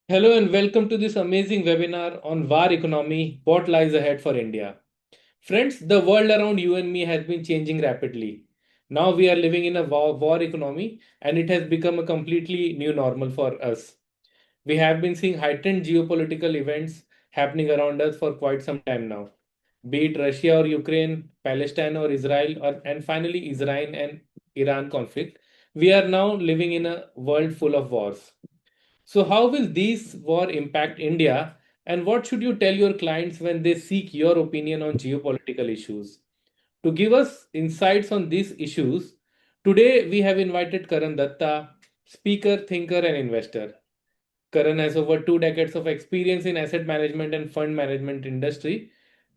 Hello and welcome to this amazing webinar on war economy, what lies ahead for India. Friends, the world around you and me has been changing rapidly. Now we are living in a war economy and it has become a completely new normal for us. We have been seeing heightened geopolitical events happening around us for quite some time now. Be it Russia or Ukraine, Palestine or Israel, and finally Israel and Iran conflict, we are now living in a world full of wars. So, how will these war impact India, and what should you tell your clients when they seek your opinion on geopolitical issues? To give us insights on these issues, today we have invited Karan Datta, speaker, thinker, and investor. Karan has over 2 decades of experience in asset management and fund management industry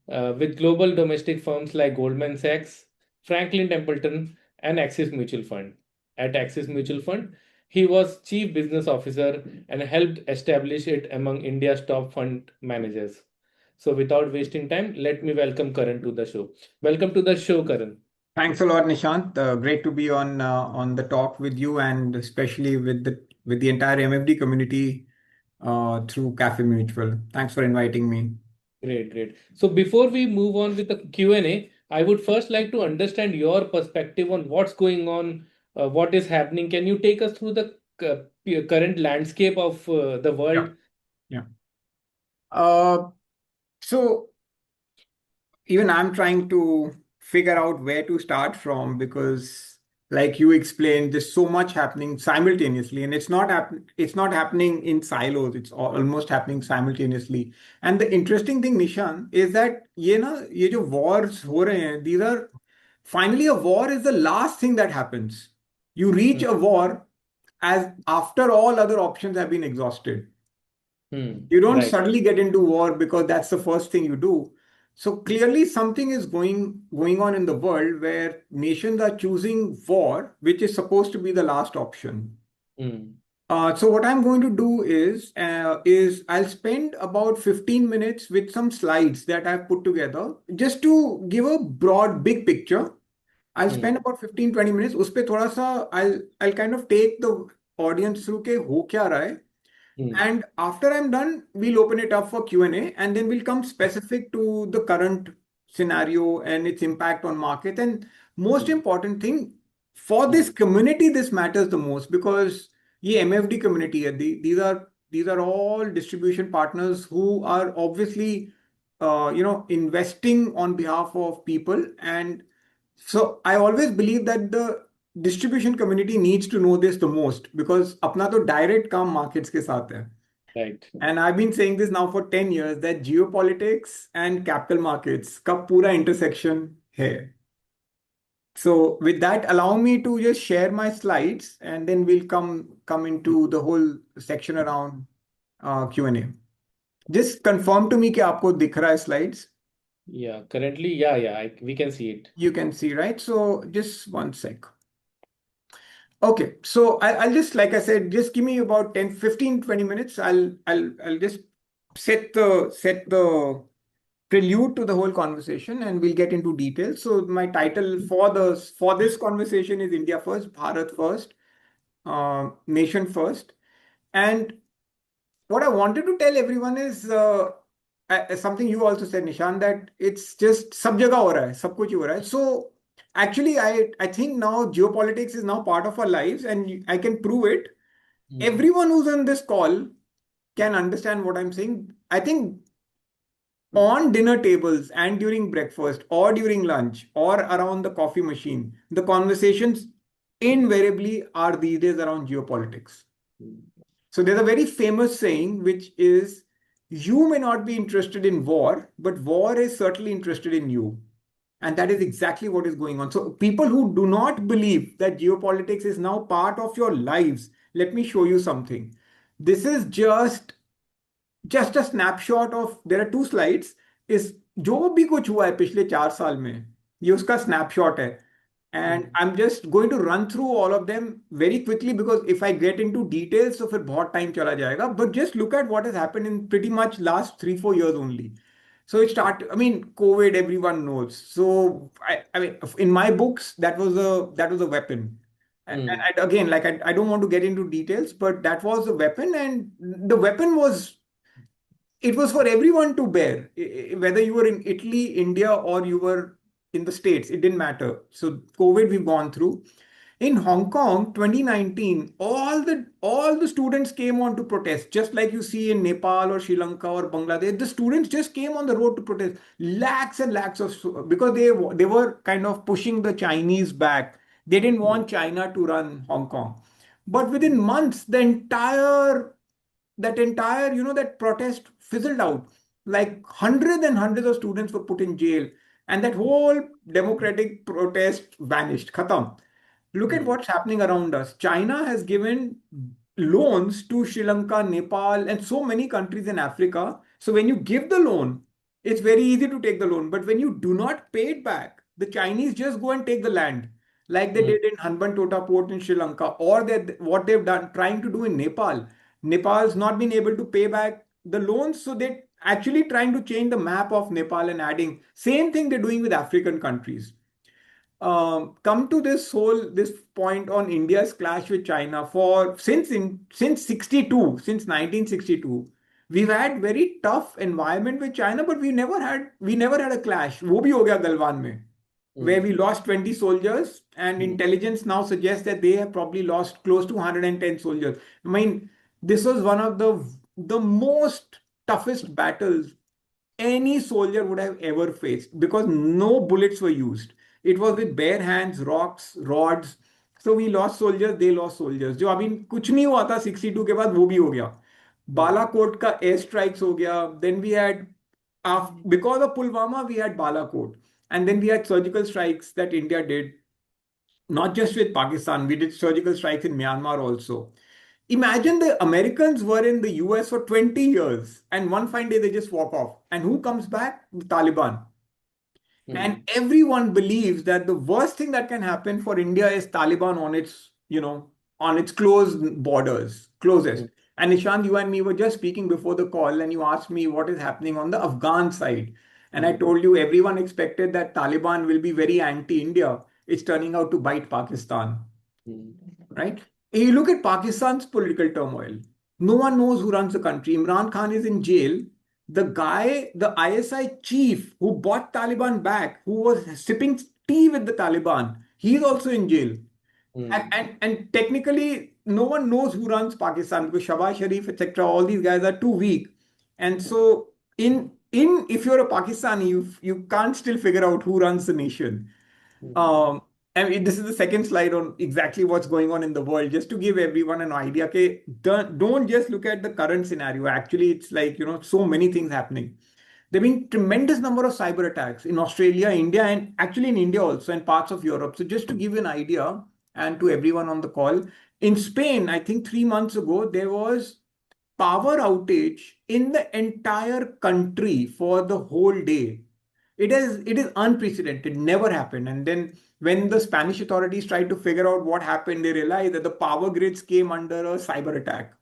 with global domestic firms like Goldman Sachs, Franklin Templeton, and Axis Mutual Fund. At Axis Mutual Fund, he was chief business officer and helped establish it among India's top fund managers. So, without wasting time, let me welcome Karan to the show. Welcome to the show, Karan. Thanks a lot, Nishant. Great to be on the talk with you, and especially with the entire MFD community through Cafe Mutual. Thanks for inviting me. Great, great. So before we move on with the Q&A, I would first like to understand your perspective on what's going on, what is happening. Can you take us through the current landscape of the Yeah. world? Yeah. Uh, so even I'm trying to figure out where to start from because, like you explained, there's so much happening simultaneously, and it's not happening in silos. It's almost happening simultaneously. And the interesting thing, Nishan, is that ये जो wars हो रहे हैं, these are finally a war is the last thing that happens. You reach Hmm. a war as after all other options have been exhausted. You don't Right. suddenly get into war because that's the first thing you do. So clearly something is going on in the world where nations are choosing war, which is supposed to be the last option. Hmm. So what I'm going to do is I'll spend about 15 minutes with some slides that I've put together just to give a broad big picture. I'll Hmm. spend about 15-20 minutes. उस पे थोड़ा सा I'll kind of take the audience through के हो क्या रहा है. Hmm. And after I'm done, we'll open it up for Q&A, and then we'll come specific to the current scenario and its impact on market. And most Hmm. important thing, for this Hmm. community, this matters the most because ये MFD community है. These are all distribution partners who are obviously investing on behalf of people. And so I always believe that the distribution community needs to know this the most because अपना तो direct काम markets के साथ है. Right. And I've been saying this now for 10 years that geopolitics and capital markets का पूरा intersection है. So with that, allow me to just share my slides and then we'll come into the whole section around Q&A. Just confirm to me कि आपको दिख रहा है slides. Yeah. Currently, yeah, we can see it. You can see, right? So just one sec. Okay, so I'll just, like I said, just give me about 10, 15, 20 minutes. I'll just set the prelude to the whole conversation and we'll get into details. So my title for this conversation is India First, Bharat First, Nation First. And what I wanted to tell everyone is something you also said, Nishan, that it's just सब जगह हो रहा है, सब कुछ ही हो रहा है. So actually, I think now geopolitics is now part of our lives, and I can prove it. Hmm. Everyone who's on this call can understand what I'm saying. I think on dinner tables and during breakfast or during lunch or around the coffee machine, the conversations invariably are these days around geopolitics. So there's a very famous saying which is you may not be interested in war, but war is certainly interested in you. And that is exactly what is going on. So people who do not believe that geopolitics is now part of your lives, let me show you something. This is just a snapshot of, there are two slides, is जो भी कुछ हुआ है पिछले 4 साल में ये उसका snapshot है. And Hmm. I'm just going to run through all of them very quickly because if I get into details, so फिर बहुत time चला जाएगा. But just look at what has happened in pretty much last 3-4 years only. So I mean, COVID, everyone knows. So I mean, in my books, that was a weapon. Hmm. Again, like I don't want to get into details, but that was the weapon, and the weapon was it was for everyone to bear, whether you were in Italy, India, or you were in the States. It didn't matter. So COVID we've gone through. In Hong Kong, 2019, all the students came on to protest, just like you see in Nepal or Sri Lanka or Bangladesh. The students just came on the road to protest, lakhs and lakhs of because they were kind of pushing the Chinese back. They didn't want China to run Hong Kong. But within months, that protest fizzled out. Like hundreds and hundreds of students were put in jail, and that whole democratic protest vanished. Khatam. Look at Hmm. what's happening around us. China has given loans to Sri Lanka, Nepal, and so many countries in Africa. So when you give the loan, it's very easy to take the loan. But when you do not pay it back, the Chinese just go and take the land, like they Hmm. did in Hanbantota port in Sri Lanka, or what they've done trying to do in Nepal. Nepal's not been able to pay back the loans, so they're actually trying to change the map of Nepal and adding. Same thing they're doing with African countries. Come to this point on India's clash with China for since 62, since 1962, we've had very tough environment with China, but we never had a clash. वो भी हो गया गलवान में, where we Hmm. lost 20 soldiers, and Hmm. intelligence now suggests that they have probably lost close to 110 soldiers. I mean, this was one of the most toughest battles any soldier would have ever faced because no bullets were used. It was with bare hands, rocks, rods. So we lost soldiers, they lost soldiers. जो अभी कुछ नहीं हुआ था 62 के बाद वो भी हो गया. Hmm. बालाकोट का एयर स्ट्राइक्स हो गया. Then we had because of Pulwama we had Balakot, and then we had surgical strikes that India did, not just with Pakistan. We did surgical strikes in Myanmar also. Imagine the Americans were in the US for 20 years and one fine day they just walk off. And who comes back? The Taliban. And Hmm. everyone believes that the worst thing that can happen for India is Taliban on its closed borders, Hmm. closest. And Nishant, you and me were just speaking before the call, and you asked me what is happening on the Afghan side. And I Hmm. told you everyone expected that Taliban will be very anti-India. It's turning out to bite Pakistan, Hmm. right? You look at Pakistan's political turmoil. No one knows who runs the country. Imran Khan is in jail. The guy, the ISI chief who bought Taliban back, who was sipping tea with the Taliban, he's also in jail. And, Hmm. and, and technically, no one knows who runs Pakistan because Shahbaz Sharif, etc., all these guys are too weak. And so, if you're a Pakistani, you can't still figure out who runs the nation. Hmm. Um, and this is the second slide on exactly what's going on in the world, just to give everyone an idea. Okay, don't just look at the current scenario. Actually, it's like so many things happening. There have been tremendous number of cyber attacks in Australia, India, and actually in India also, and parts of Europe. So just to give you an idea, and to everyone on the call, in Spain, I think 3 months ago there was power outage in the entire country for the whole day. It is unprecedented, never happened. And then when the Spanish authorities tried to figure out what happened, they realized that the power grids came under a cyber attack.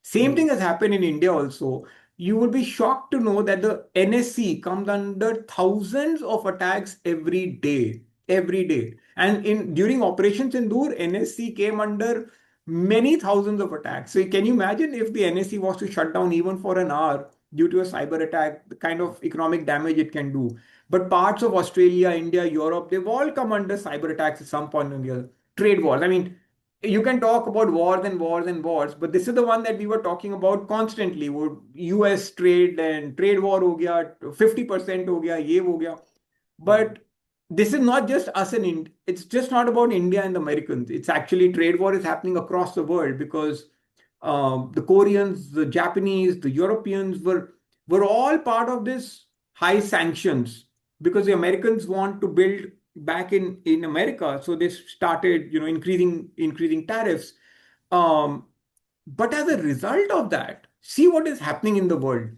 Same Hmm. thing has happened in India also. You would be shocked to know that the NSC comes under thousands of attacks every day. Every day. And in during Operation Sindur, NSC came under many thousands of attacks. So can you imagine if the NSC was to shut down even for an hour due to a cyber attack, the kind of economic damage it can do? But parts of Australia, India, Europe, they've all come under cyber attacks at some point or the other. Trade wars. I mean, you can talk about wars and wars and wars, but this is the one that we were talking about constantly. Would US trade and trade war हो गया, 50% हो गया, ये हो गया. Hmm. But this is not just us in India. It's just not about India and the Americans. It's actually trade war is happening across the world because the Koreans, the Japanese, the Europeans were all part of this high sanctions because the Americans want to build back in America. So they started, increasing tariffs. Um, but as a result of that, see what is happening in the world.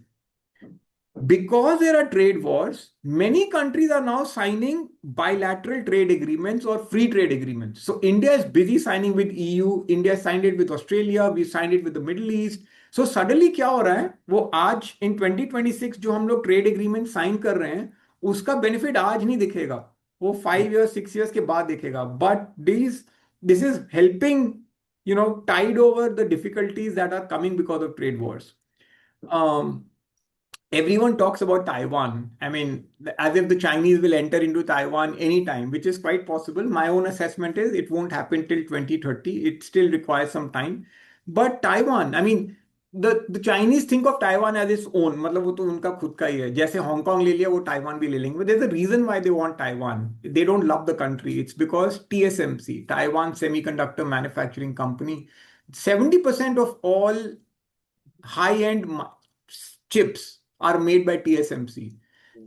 Because there are trade wars, many countries are now signing bilateral trade agreements or free trade agreements. So India is busy signing with EU. India signed it with Australia. We signed it with the Middle East. So suddenly क्या हो रहा है वो आज in 2026 जो हम लोग trade agreement sign कर रहे हैं उसका बेनिफिट आज नहीं दिखेगा. वो 5 years 6 years के बाद दिखेगा. But these this is helping, tide over the difficulties that are coming because of trade wars. Um, Everyone talks about Taiwan. I mean, as if the Chinese will enter into Taiwan anytime, which is quite possible. My own assessment is it won't happen till 2030. It still requires some time. But Taiwan, I mean, the Chinese think of Taiwan as its own. मतलब वो तो उनका खुद का ही है. जैसे Hong Kong ले लिया वो Taiwan भी ले लेंगे. But there's a reason why they want Taiwan. They don't love the country. It's because TSMC, Taiwan Semiconductor Manufacturing Company, 70% of all high-end chips are made by TSMC.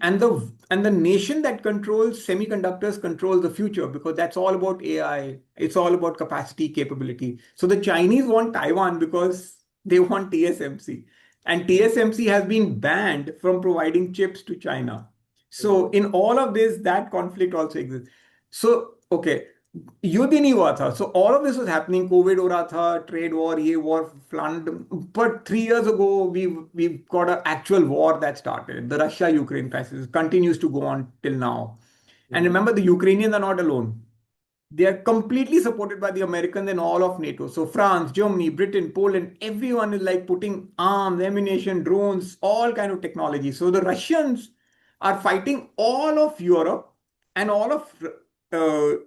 And the nation that controls semiconductors controls the future, because that's all about AI. It's all about capacity, capability. So the Chinese want Taiwan because they want TSMC. And TSMC has been banned from providing chips to China. So in all of this, that conflict also exists. So, okay, युद्ध ही नहीं हुआ था. So all of this was happening. COVID हो रहा था, trade war, ये war, flood. But 3 years ago, we've got an actual war that started. The Russia-Ukraine crisis continues to go on till now. And remember, the Ukrainians are not alone. They are completely supported by the Americans and all of NATO. So France, Germany, Britain, Poland, everyone is like putting arms, ammunition, drones, all kind of technology. So the Russians are fighting all of Europe and all of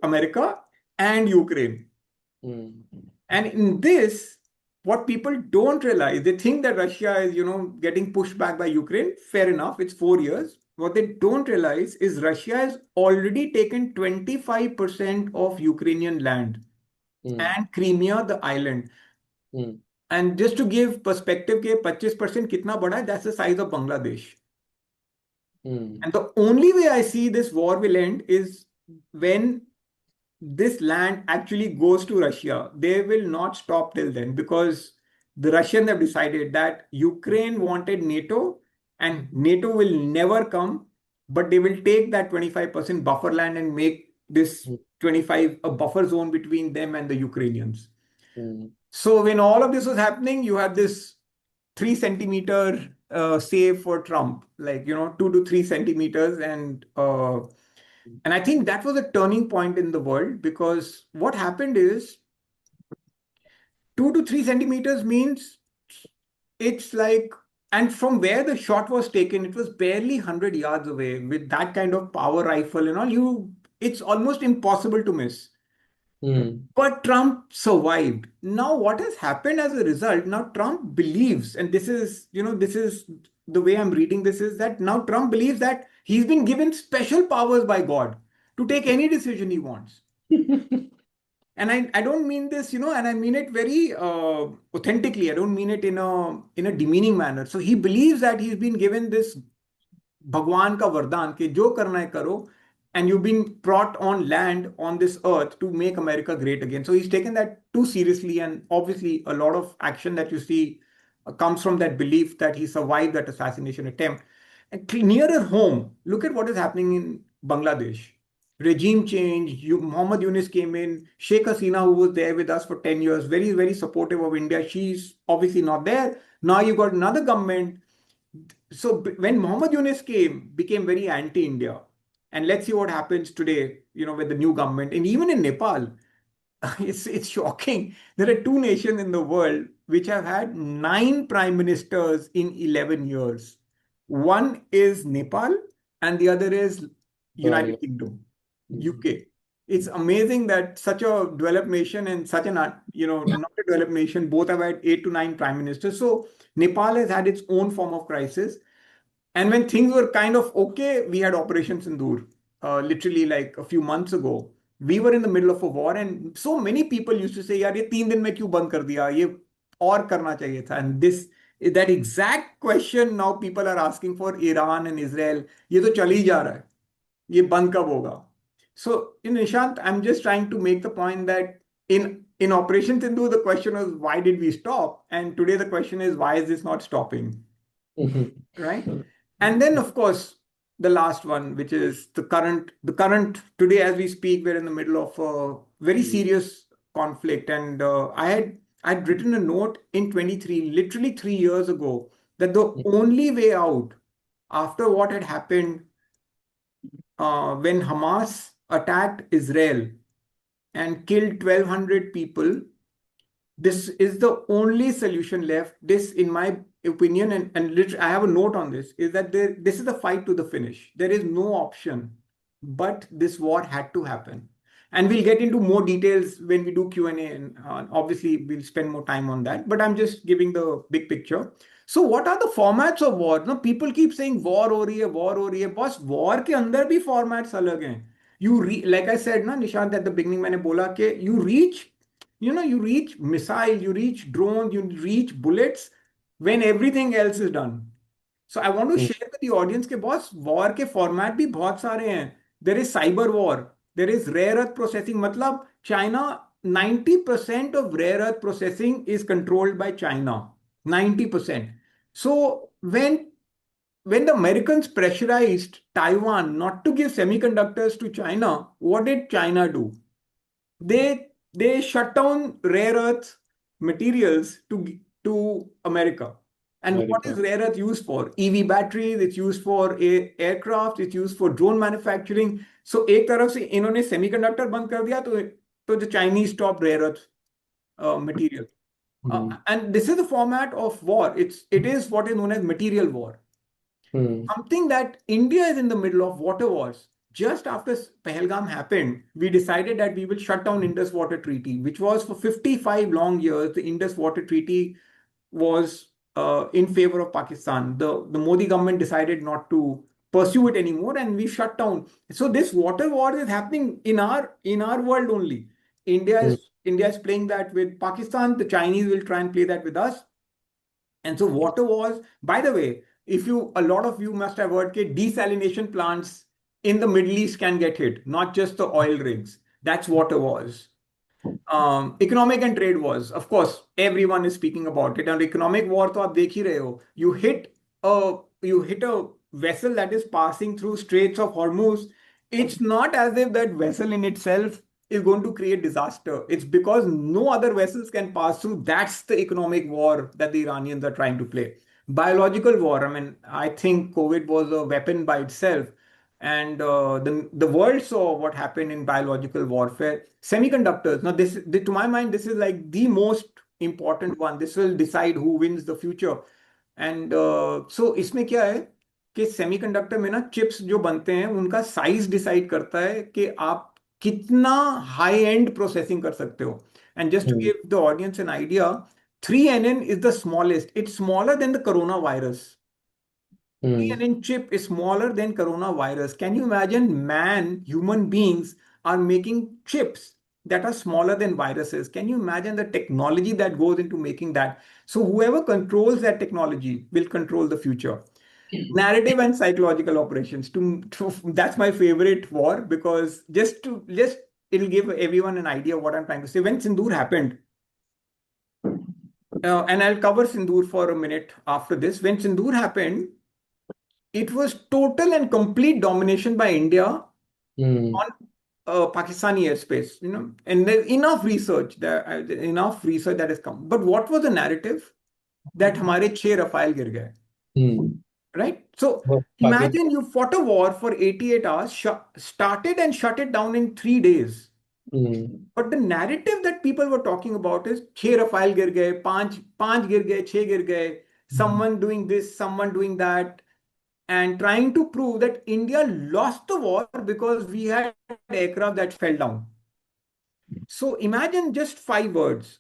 America and Ukraine. And in this, what people don't realize, they think that Russia is, getting pushed back by Ukraine. Fair enough, it's 4 years. What they don't realize is Russia has already taken 25% of Ukrainian land and Crimea, the island. And just to give perspective, के 25% कितना बड़ा है, that's the size of Bangladesh. And the only way I see this war will end is when this land actually goes to Russia. They will not stop till then, because the Russians have decided that Ukraine wanted NATO and NATO will never come, but they will take that 25% buffer land and make this 25 a buffer zone between them and the Ukrainians. So when all of this was happening, you had this 3 centimeter save for Trump, like, 2 to 3 centimeters. And I think that was a turning point in the world, because what happened is 2 to 3 centimeters means it's like, and from where the shot was taken, it was barely 100 yards away. With that kind of power rifle and all, it's almost impossible to miss. But Trump survived. Now, what has happened as a result? Now, Trump believes, and this is the way I'm reading this, is that now Trump believes that he's been given special powers by God to take any decision he wants. And I don't mean this, and I mean it very authentically. I don't mean it in a demeaning manner. So he believes that he's been given this भगवान का वरदान कि जो करना है करो, and you've been brought on land on this earth to make America great again. So he's taken that too seriously, and obviously a lot of action that you see comes from that belief that he survived that assassination attempt. And nearer home, look at what is happening in Bangladesh. Regime change. Muhammad Yunus came in. Sheikh Hasina, who was there with us for 10 years, very, very supportive of India. She's obviously not there. Now you got another government. So when Muhammad Yunus became very anti-India. And let's see what happens today, with the new government. And even in Nepal, it's shocking. There are two nations in the world which have had 9 prime ministers in 11 years. One is Nepal and the other is United Kingdom, UK. It's amazing that such a developed nation and such an, not a developed nation, both have had 8 to 9 prime ministers. So Nepal has had its own form of crisis. And when things were kind of okay, we had Operation Sindur, literally like a few months ago. We were in the middle of a war, and so many people used to say, "यार ये 3 दिन में क्यों बंद कर दिया? ये और करना चाहिए था." And that exact question now people are asking for Iran and Israel. ये तो चल ही जा रहा है. ये बंद कब होगा? So in Nishant, I'm just trying to make the point that in Operation Sindur, the question was why did we stop, and today the question is why is this not stopping, right? And then, of course, the last one, which is the current today as we speak, we're in the middle of a very serious conflict. And I'd written a note in 23, literally 3 years ago, that the only way out after what had happened when Hamas attacked Israel and killed 1,200 people, this is the only solution left. This, in my opinion, and I have a note on this, is that this is the fight to the finish. There is no option, but this war had to happen. And we'll get into more details when we do Q&A, and obviously we'll spend more time on that. But I'm just giving the big picture. So what are the formats of war? No, people keep saying war हो रही है, war हो रही है. Boss, war के अंदर भी formats अलग हैं. Like I said, na Nishant, at the beginning मैंने बोला कि you reach missile, you reach drones, you reach bullets when everything else is done. So I want to Hmm. share with the audience के boss, war के format भी बहुत सारे हैं. There is cyber war, there is rare earth processing. मतलब China, 90% of rare earth processing is controlled by China. 90%. So when the Americans pressurized Taiwan not to give semiconductors to China, what did China do? They shut down rare earth materials to America. And what is America. rare earth used for? EV batteries, it's used for aircraft, it's used for drone manufacturing. So एक तरफ से इन्होंने semiconductor बंद कर दिया तो the Chinese stopped rare earth material. Hmm. And this is the format of war. It is what is known as material war. Hmm. Something that India is in the middle of water wars. Just after Pahalgam happened, we decided that we will shut down Indus Water Treaty, which was for 55 long years. The Indus Water Treaty was in favor of Pakistan. The Modi government decided not to pursue it anymore, and we shut down. So this water war is happening in our world only. Hmm. India is playing that with Pakistan. The Chinese will try and play that with us. And so water wars, by the way, if you a lot of you must have heard that desalination plants in the Middle East can get hit, not just the oil rigs. That's water wars. Economic and trade wars, of course, everyone is speaking about it. And economic war, तो आप देख ही रहे हो. You hit a vessel that is passing through Straits of Hormuz. It's not as if that vessel in itself is going to create disaster. It's because no other vessels can pass through. That's the economic war that the Iranians are trying to play. Biological war. I mean, I think COVID was a weapon by itself, and the world saw what happened in biological warfare. Semiconductors. Now, to my mind, this is like the most important one. This will decide who wins the future. And so इसमें क्या है कि semiconductor में ना chips जो बनते हैं उनका साइज डिसाइड करता है कि आप कितना हाई एंड प्रोसेसिंग कर सकते हो. And just to Hmm. Give the audience an idea, 3nm is the smallest. It's smaller than the coronavirus. Hmm. CNN chip is smaller than coronavirus. Can you imagine human beings are making chips that are smaller than viruses? Can you imagine the technology that goes into making that? So whoever controls that technology will control the future. Narrative and psychological operations. That's my favorite war, because just it'll give everyone an idea of what I'm trying to say. When Sindur happened, and I'll cover Sindur for a minute after this. When Sindur happened, it was total and complete domination by India Hmm. on Pakistani airspace. And there's enough research that has come. But what was the narrative? That हमारे 6 Rafale गिर गए, Hmm. right? So Well, Pakistan. imagine you fought a war for 88 hours, started and shut it down in 3 days. Hmm. But the narrative that people were talking about is 6 Rafale गिर गए, पांच गिर गए, 6 गिर गए, someone doing this, someone doing that, and trying to prove that India lost the war because we had aircraft that fell down. So imagine just 5 words.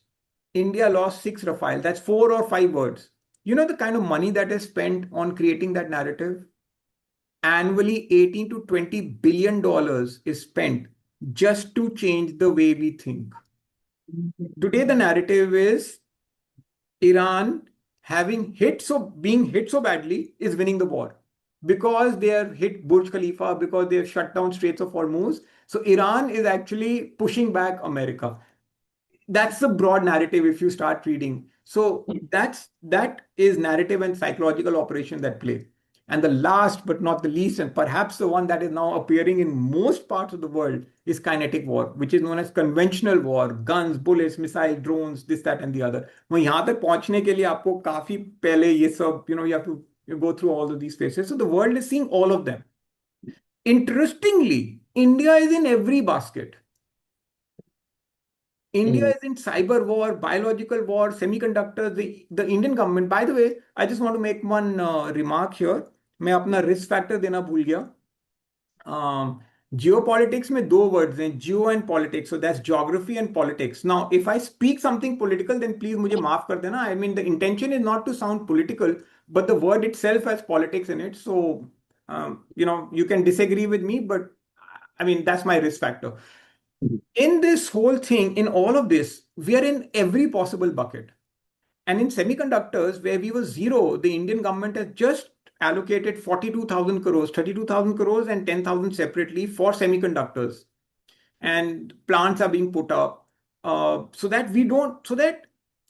India lost 6 Rafale. That's 4 or 5 words. You know the kind of money that is spent on creating that narrative? Annually, 18 to 20 billion dollars is spent just to change the way we think. Today, the narrative is Iran being hit so badly is winning the war because they have hit Burj Khalifa, because they have shut down Straits of Hormuz. So Iran is actually pushing back America. That's the broad narrative if you start reading. So that is narrative and psychological operation that play. And the last but not the least, and perhaps the one that is now appearing in most parts of the world, is kinetic war, which is known as conventional war, guns, bullets, missile, drones, this, that, and the other. वो यहाँ तक पहुंचने के लिए आपको काफी पहले ये सब, you have to go through all of these phases. So the world is seeing all of them. Interestingly, India is in every basket. India mm, is in cyber war, biological war, semiconductors. The Indian government, by the way, I just want to make one remark here. मैं अपना risk factor देना भूल गया. Geopolitics में दो words हैं, geo and politics. So that's geography and politics. Now, if I speak something political, then please मुझे माफ कर देना. I mean, the intention is not to sound political, but the word itself has politics in it. So, you can disagree with me, but I mean, that's my risk factor. In this whole thing, in all of this, we are in every possible bucket. And in semiconductors, where we were zero, the Indian government has just allocated 42,000 crores, 32,000 crores, and 10,000 separately for semiconductors. And plants are being put up so that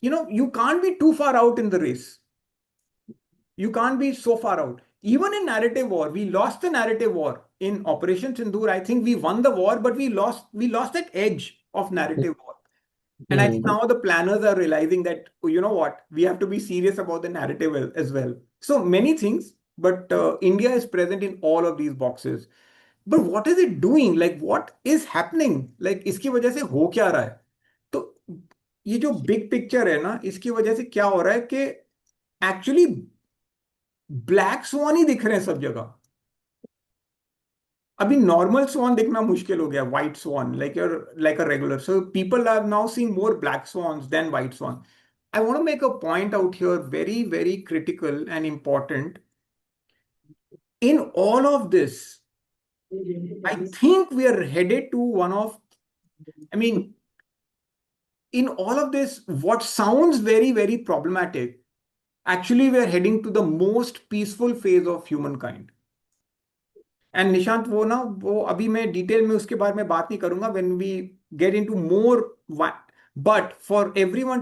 you can't be too far out in the race. You can't be so far out. Even in narrative war, we lost the narrative war. In Operation Sindur, I think we won the war, but we lost that edge of narrative war. And I think mm, now the planners are realizing that, oh, you know what, we have to be serious about the narrative as well. So many things, but India is present in all of these boxes. But what is it doing? Like, what is happening? Like, इसकी वजह से हो क्या रहा है? तो ये जो बिग पिक्चर है ना, इसकी वजह से क्या हो रहा है कि एक्चुअली ब्लैक स्वान ही दिख रहे हैं सब जगह. अभी नॉर्मल स्वान दिखना मुश्किल हो गया, white swan like a regular. So people are now seeing more black swans than white swan. I want to make a point out here, very, very critical and important. In all of this, I think we are headed to I mean, in all of this, what sounds very, very problematic, actually, we are heading to the most peaceful phase of humankind. And Nishant वो अभी मैं detail में उसके बारे में बात नहीं करूंगा when we get into more. But for everyone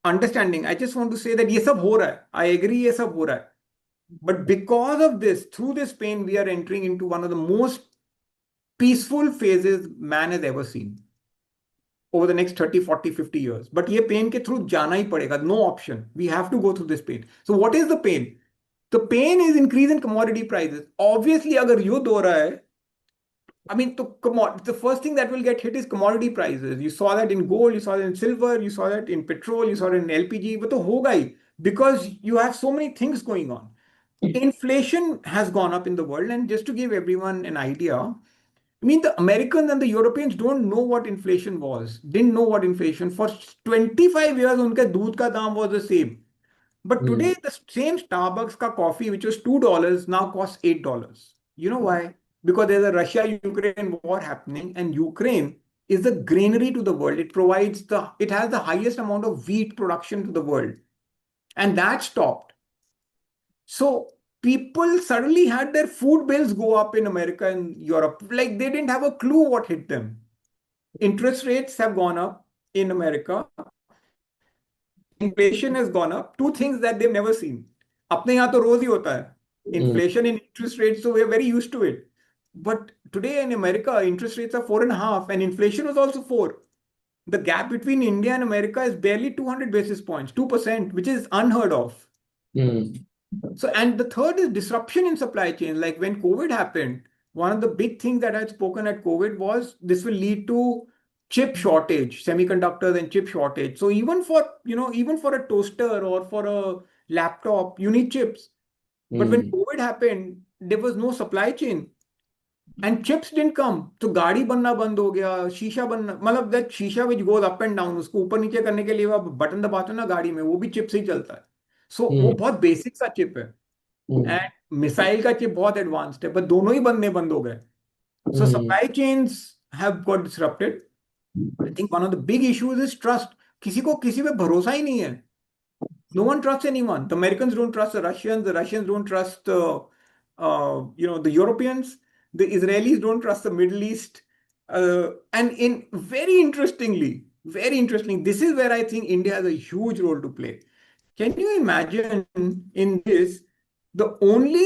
understanding, I just want to say that ये सब हो रहा है. आई एग्री, ये सब हो रहा है. But because of this, through this pain, we are entering into one of the most peaceful phases man has ever seen over the next 30, 40, 50 years. But ये pain के through जाना ही पड़ेगा. No option. We have to go through this pain. So what is the pain? The pain is increase in commodity prices. Obviously, अगर युद्ध हो रहा है, I mean, the first thing that will get hit is commodity prices. You saw that in gold, you saw that in silver, you saw that in petrol, you saw that in LPG. वो तो होगा ही, because you have so many things going on. Inflation has gone up in the world, and just to give everyone an idea, I mean, the Americans and the Europeans don't know what inflation was. Didn't know what inflation. For 25 years, उनका दूध का दाम was the same. But today, mm, the same Starbucks ka coffee, which was $2, now costs $8. You know why? Because there's a Russia-Ukraine war happening, and Ukraine is the granary to the world. It has the highest amount of wheat production to the world. And that stopped. So people suddenly had their food bills go up in America and Europe. Like they didn't have a clue what hit them. Interest rates have gone up in America. Inflation has gone up. Two things that they've never seen. अपने यहाँ तो रोज ही होता है. mm, Inflation and interest rates, so we're very used to it. But today in America, interest rates are 4.5, and inflation was also 4. The gap between India and America is barely 200 basis points, 2%, which is unheard of. mm, So, and the third is disruption in supply chain. Like when COVID happened, one of the big things that I had spoken at COVID was this will lead to chip shortage, semiconductors and chip shortage. So even for a toaster or for a laptop, you need chips. But when mm, COVID happened, there was no supply chain. And chips didn't come. तो गाड़ी बनना बंद हो गया, शीशा बनना, मतलब that शीशा which goes up and down, उसको ऊपर नीचे करने के लिए आप बटन दबाते हो ना गाड़ी में, वो भी चिप से ही चलता है. सो वो mm, बहुत बेसिक सा चिप है. mm, एंड मिसाइल का चिप बहुत एडवांस्ड है, पर दोनों ही बनने बंद हो गए. सो mm, supply chains have got disrupted. I think one of the big issues is trust. किसी को किसी पे भरोसा ही नहीं है. No one trusts anyone. The Americans don't trust the Russians. The Russians don't trust the Europeans. The Israelis don't trust the Middle East. And in very interestingly, this is where I think India has a huge role to play. Can you imagine in this, the only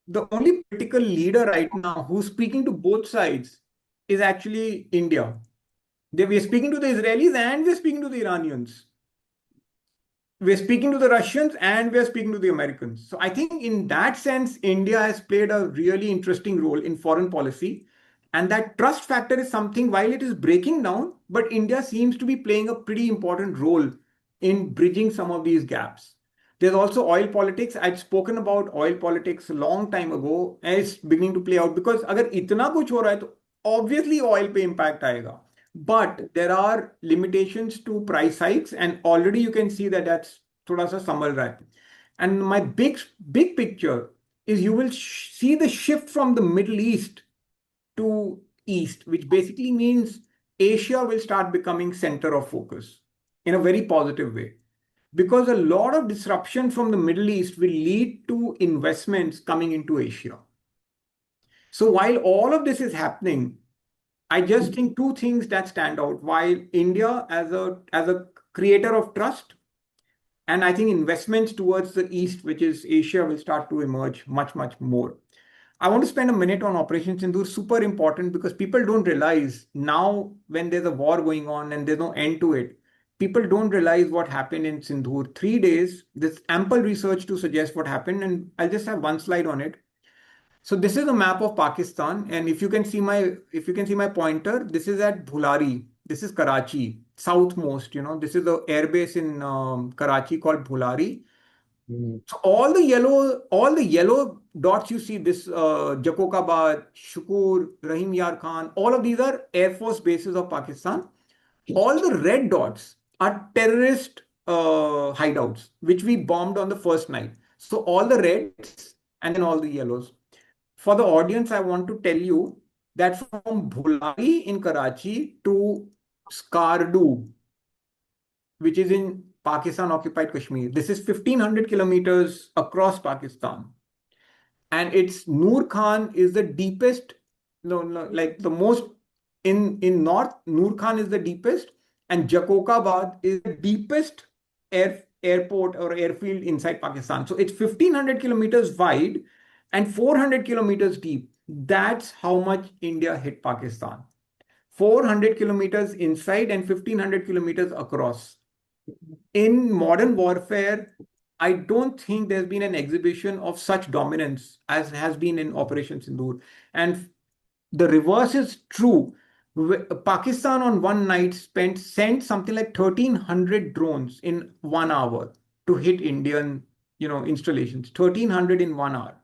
the only political leader right now who's speaking to both sides is actually India. We are speaking to the Israelis and we're speaking to the Iranians. We're speaking to the Russians and we're speaking to the Americans. So I think in that sense, India has played a really interesting role in foreign policy. And that trust factor is something, while it is breaking down, but India seems to be playing a pretty important role in bridging some of these gaps. There's also oil politics. I'd spoken about oil politics a long time ago, and it's beginning to play out because अगर इतना कुछ हो रहा है तो obviously oil पे impact आएगा. But there are limitations to price hikes, and already you can see that that's थोड़ा सा संभल रहा है. And my big picture is you will see the shift from the Middle East to East, which basically means Asia will start becoming center of focus in a very positive way. Because a lot of disruption from the Middle East will lead to investments coming into Asia. So while all of this is happening, I just think two things that stand out. While India as a creator of trust, and I think investments towards the East, which is Asia, will start to emerge much more. I want to spend a minute on Operation Sindur. Super important because people don't realize now when there's a war going on and there's no end to it. People don't realize what happened in Sindur. 3 days, there's ample research to suggest what happened, and I'll just have one slide on it. So this is a map of Pakistan, and if you can see my pointer, this is at Bhulari. This is Karachi, southmost. This is the airbase in Karachi called Bhulari. So all the yellow dots you see, this Jakokabad, Shukur, Rahim Yar Khan, all of these are Air Force bases of Pakistan. All the red dots are terrorist hideouts, which we bombed on the first night. So all the reds and then all the yellows. For the audience, I want to tell you that from Bhulari in Karachi to Skardu, which is in Pakistan occupied Kashmir, this is 1500 kilometers across Pakistan. And it's Noor Khan is the deepest, no, like the most in north, Noor Khan is the deepest, and Jakokabad is the deepest airport or airfield inside Pakistan. So it's 1500 kilometers wide and 400 kilometers deep. That's how much India hit Pakistan. 400 kilometers inside and 1500 kilometers across. In modern warfare, I don't think there's been an exhibition of such dominance as has been in Operation Sindoor. And the reverse is true. Pakistan on one night sent something like 1,300 drones in 1 hour to hit Indian, installations. 1,300 in 1 hour.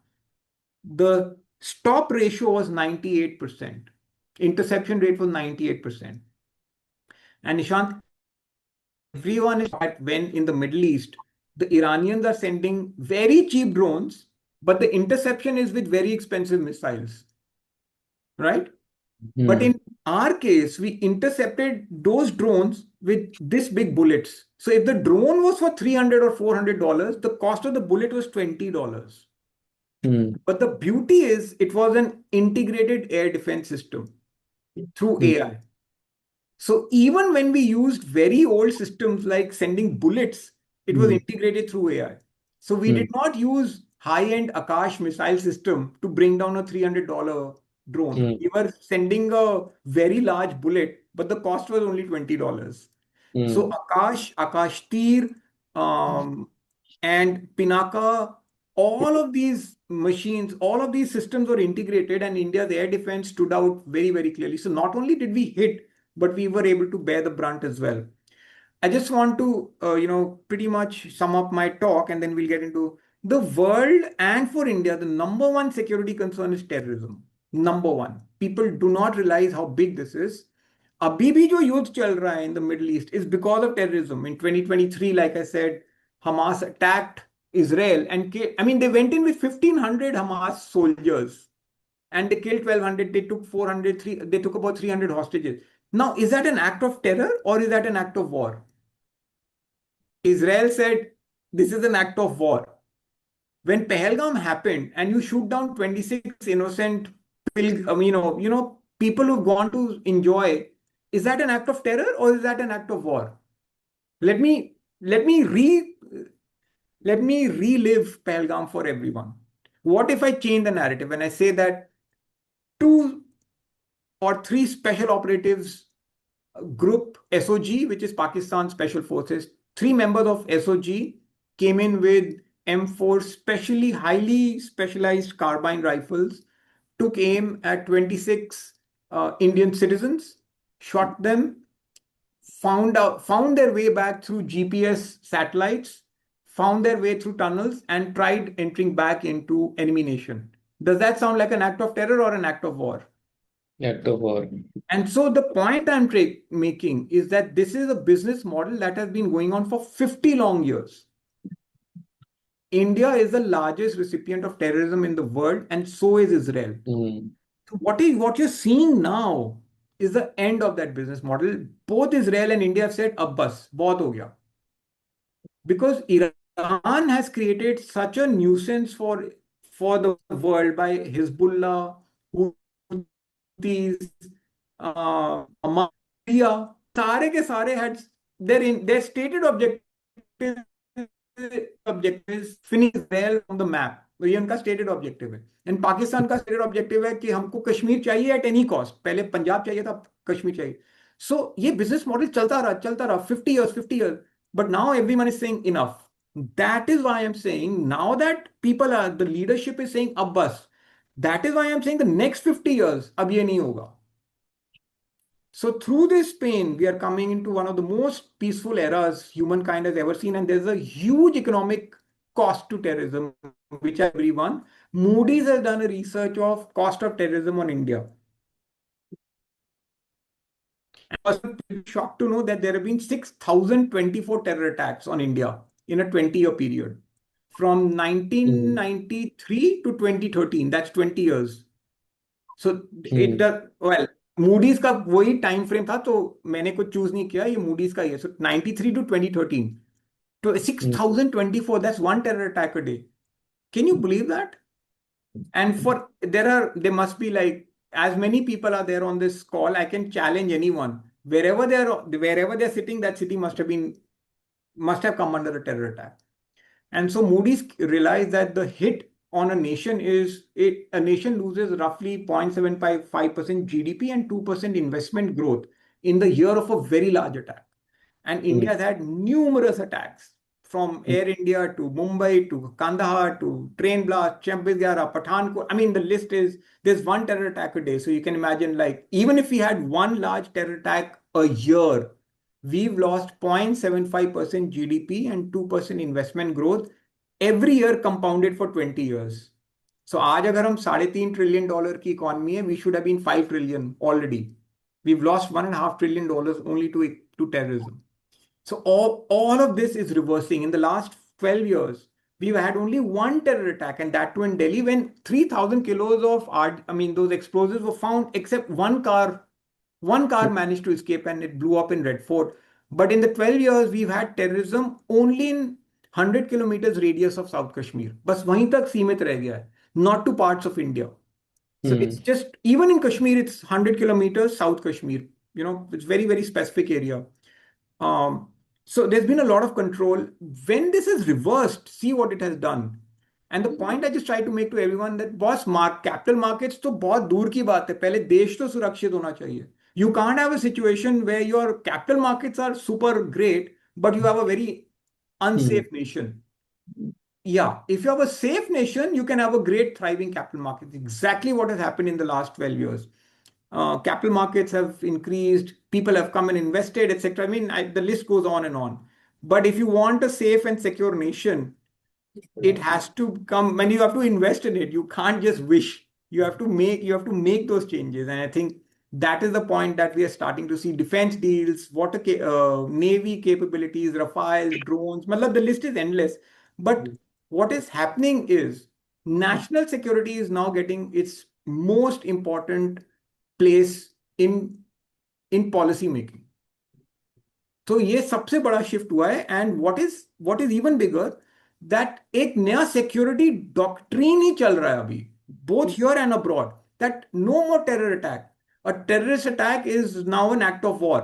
The stop ratio was 98%. Interception rate was 98%. And Nishant, everyone is at when in the Middle East, the Iranians are sending very cheap drones, but the interception is with very expensive missiles, right? But in our case, we intercepted those drones with this big bullets. So if the drone was for $300 or $400, the cost of the bullet was $20. But the beauty is it was an integrated air defense system through AI. So even when we used very old systems like sending bullets, it was integrated through AI. So we did not use high-end Akash missile system to bring down a $300 drone. We were sending a very large bullet, but the cost was only $20. So Akash Tir, and Pinaka, all of these machines, all of these systems were integrated, and India's air defense stood out very clearly. So not only did we hit, but we were able to bear the brunt as well. I just want to, pretty much sum up my talk, and then we'll get into the world. And for India, the number one security concern is terrorism. Number one. People do not realize how big this is. अभी भी जो युद्ध चल रहा है in the Middle East is because of terrorism. In 2023, like I said, Hamas attacked Israel and they went in with 1,500 Hamas soldiers and they killed 1,200. They took 400, they took about 300 hostages. Now, is that an act of terror or is that an act of war? Israel said this is an act of war. When Pahalgam happened and you shoot down 26 innocent, people who've gone to enjoy, is that an act of terror or is that an act of war? Let me relive Pahalgam for everyone. What if I change the narrative and I say that 2 or 3 special operatives group SOG, which is Pakistan Special Forces, 3 members of SOG came in with M4 specially highly specialized carbine rifles, took aim at 26 Indian citizens, shot them, found their way back through GPS satellites, found their way through tunnels, and tried entering back into enemy nation. Does that sound like an act of terror or an act of war? Act of war. And so the point I'm making is that this is a business model that has been going on for 50 long years. India is the largest recipient of terrorism in the world, and so is Israel. Hmm. So what you're seeing now is the end of that business model. Both Israel and India have said, "Ab bas, bahut ho gaya." Because Iran has created such a nuisance for the world by Hezbollah, Houthis, Hamas, सारे के सारे had their stated objective is finish Israel on the map. तो ये उनका stated objective है। And Pakistan का stated objective है कि हमको कश्मीर चाहिए एट एनी कॉस्ट। पहले पंजाब चाहिए था, कश्मीर चाहिए। सो ये बिजनेस मॉडल चलता रहा 50 years, but now everyone is saying enough. That is why I'm saying now that the leadership is saying अब बस, that is why I'm saying the next 50 years अब ये नहीं होगा। So through this pain, we are coming into one of the most peaceful eras humankind has ever seen, and there's a huge economic cost to terrorism, which everyone. Moody's has done a research of cost of terrorism on India. I was shocked to know that there have been 6,024 terror attacks on India in a 20-year period. From Hmm. 1993 to 2013, that's 20 years. So it Hmm. does well. Moody's का वही time frame था, तो मैंने कुछ choose नहीं किया, ये Moody's का ही है। सो 93 to 2013 to Hmm. 6,024, that's one terror attack a day. Can you believe that? And there must be like as many people are there on this call, I can challenge anyone. Wherever they're sitting, that city must have come under a terror attack. And so Moody's realized that the hit on a nation a nation loses roughly 0.755% GDP and 2% investment growth in the year of a very large attack. And Hmm. India has had numerous attacks from Air India to Mumbai to Kandahar to train blast, Champisgyara, Pathankot. I mean, the list is there's one terror attack a day. So you can imagine, like, even if we had one large terror attack a year, we've lost 0.75% GDP and 2% investment growth every year compounded for 20 years. So आज अगर हम $3.5 trillion की economy है, we should have been 5 trillion already. We've lost $1.5 trillion only to terrorism. So all of this is reversing. In the last 12 years, we've had only one terror attack, and that too in Delhi, when 3,000 kilos of those explosives were found, except one car managed to escape and it blew up in Red Fort. But in the 12 years, we've had terrorism only in 100 kilometers radius of South Kashmir. बस वहीं तक सीमित रह गया है, not to parts of India. So it's Hmm. just, even in Kashmir, it's 100 kilometers South Kashmir. It's very, very specific area. Um, so there's been a lot of control. When this is reversed, see what it has done. And the point I just try to make to everyone that boss capital markets तो बहुत दूर की बात है, पहले देश तो सुरक्षित होना चाहिए. You can't have a situation where your capital markets are super great, but you have a very Hmm. unsafe nation. Yeah, if you have a safe nation, you can have a great thriving capital market. Exactly what has happened in the last 12 years. Capital markets have increased, people have come and invested, etc. I mean, the list goes on and on. But if you want a safe and secure nation, it has to come when you have to invest in it. You can't just wish. You have to make those changes. And I think that is the point that we are starting to see defense deals, navy capabilities, Rafales, drones. Matlab, the list is endless. But what is happening is national security is now getting its most important place in policy making. तो ये सबसे बड़ा shift हुआ है. And what is even bigger, that एक नया security doctrine ही चल रहा है अभी, both here and abroad, that no more terror attack. A terrorist attack is now an act of war.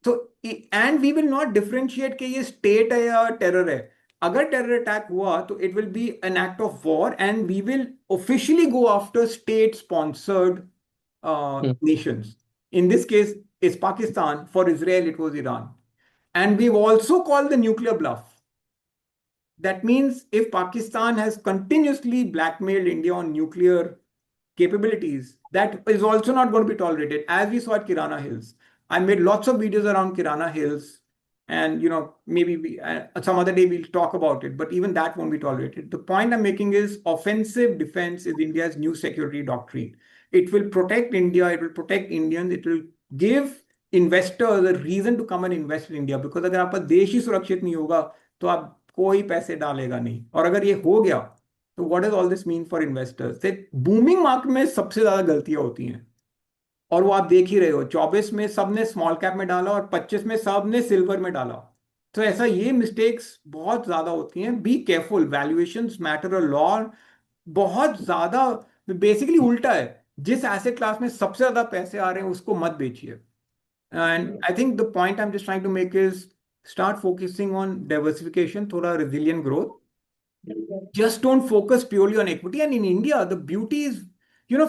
तो and we will not differentiate कि ये स्टेट है या टेरर है. अगर टेरर अटैक हुआ तो it will be an act of war, and we will officially go after state sponsored nations. In this case, it's Pakistan. For Israel, it was Iran. And we've also called the nuclear bluff. That means if Pakistan has continuously blackmailed India on nuclear capabilities, that is also not going to be tolerated, as we saw at Kirana Hills. I made lots of videos around Kirana Hills, and maybe some other day we'll talk about it, but even that won't be tolerated. The point I'm making is offensive defense is India's new security doctrine. It will protect India, it will protect Indians, it will give investors a reason to come and invest in India, because अगर आपका देश ही सुरक्षित नहीं होगा तो आप कोई पैसे डालेगा नहीं, और अगर ये हो गया तो what does all this mean for investors? Booming market में सबसे ज्यादा गलतियां होती हैं, और वो आप देख ही रहे हो, 24 में सबने स्मॉल कैप में डाला और 25 में सबने सिल्वर में डाला। तो ऐसा ये मिस्टेक्स बहुत ज्यादा होती हैं। Be careful, valuations matter a lot, बहुत ज्यादा। बेसिकली उल्टा है, जिस एसेट क्लास में सबसे ज्यादा पैसे आ रहे हैं उसको मत बेचिए। And I think the point I am just trying to make is start focusing on diversification, थोड़ा resilient growth. Just don't focus purely on equity. And in India, the beauty is,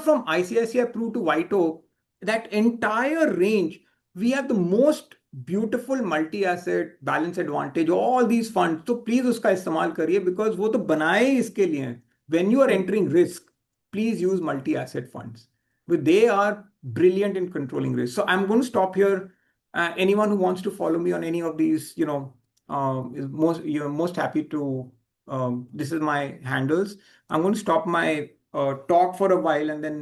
from ICICI Pru to White Oak, that entire range, we have the most beautiful multi-asset balance advantage, all these funds. So please उसका इस्तेमाल करिए, because वो तो बनाए ही इसके लिए हैं. When you are entering risk, please use multi-asset funds. But they are brilliant in controlling risk. So I'm going to stop here. Anyone who wants to follow me on any of these, is most happy to. This is my handles. I'm going to stop my talk for a while, and then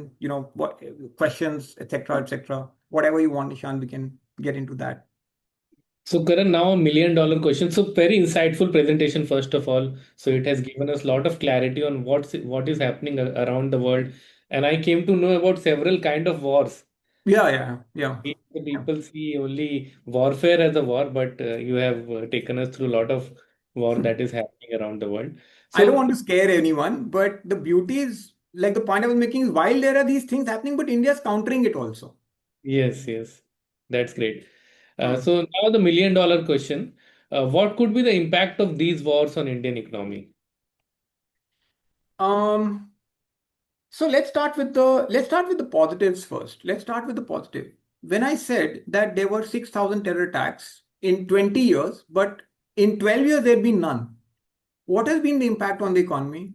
what questions, etc., etc. Whatever you want, Ishan, we can get into that. So, Karan, now $1 million question. So, very insightful presentation, first of all. So, it has given us a lot of clarity on what is happening around the world. And I came to know about several kind of wars. Yeah. The people see only warfare as a war, but you have taken us through a lot of war that is happening around the world. I don't So, want to scare anyone, but the beauty is, like the point I was making is, while there are these things happening, but India is countering it also. yes, that's great. Uh, So now the $1 million question. What could be the impact of these wars on Indian economy? um, so let's start with the positives first. Let's start with the positive. When I said that there were 6,000 terror attacks in 20 years, but in 12 years there had been none. What has been the impact on the economy?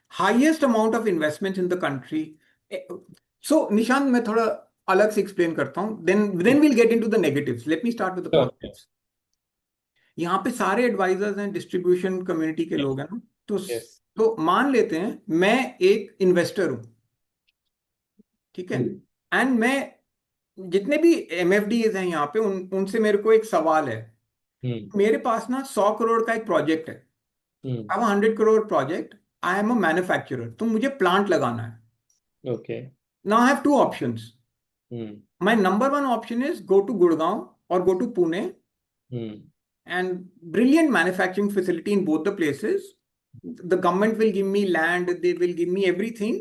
Highest amount of investments in the country. So Nishant, मैं थोड़ा अलग से explain करता हूँ. Then we'll get into the negatives. Let me start with the Sure. positives. यहाँ पे सारे advisers हैं, डिस्ट्रीब्यूशन कम्युनिटी के लोग हैं ना, Yes. तो मान लेते हैं मैं एक इन्वेस्टर हूँ, ठीक है, एंड मैं जितने भी एमएफडीज हैं यहाँ पे उनसे मेरे को एक सवाल है। मेरे पास ना 100 करोड़ का एक प्रोजेक्ट है, अब 100 crore project, I am a manufacturer, तो मुझे प्लांट लगाना है। Okay. Now I have two options. My number one option is go to Gurgaon और go to Pune, and brilliant manufacturing facility in both the places. The government will give me land, they will give me everything,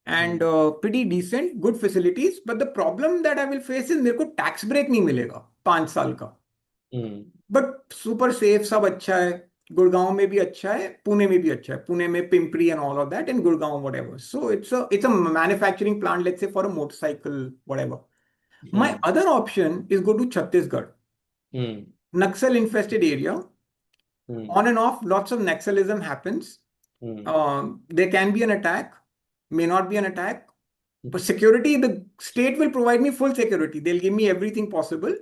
and pretty decent, good facilities. But the problem that I will face is मेरे को tax break नहीं मिलेगा 5 साल का. But super safe, सब अच्छा है, गुड़गांव में भी अच्छा है, पुणे में भी अच्छा है, पुणे में Pimpri and all of that, and Gurgaon whatever. So it's a manufacturing plant, let's say for a motorcycle, whatever. My other option is go to Chhattisgarh. Naxal infested area, on and off, lots of Naxalism happens. There can be an attack, may not be an attack, but security, the state will provide me full security. They'll give me everything possible.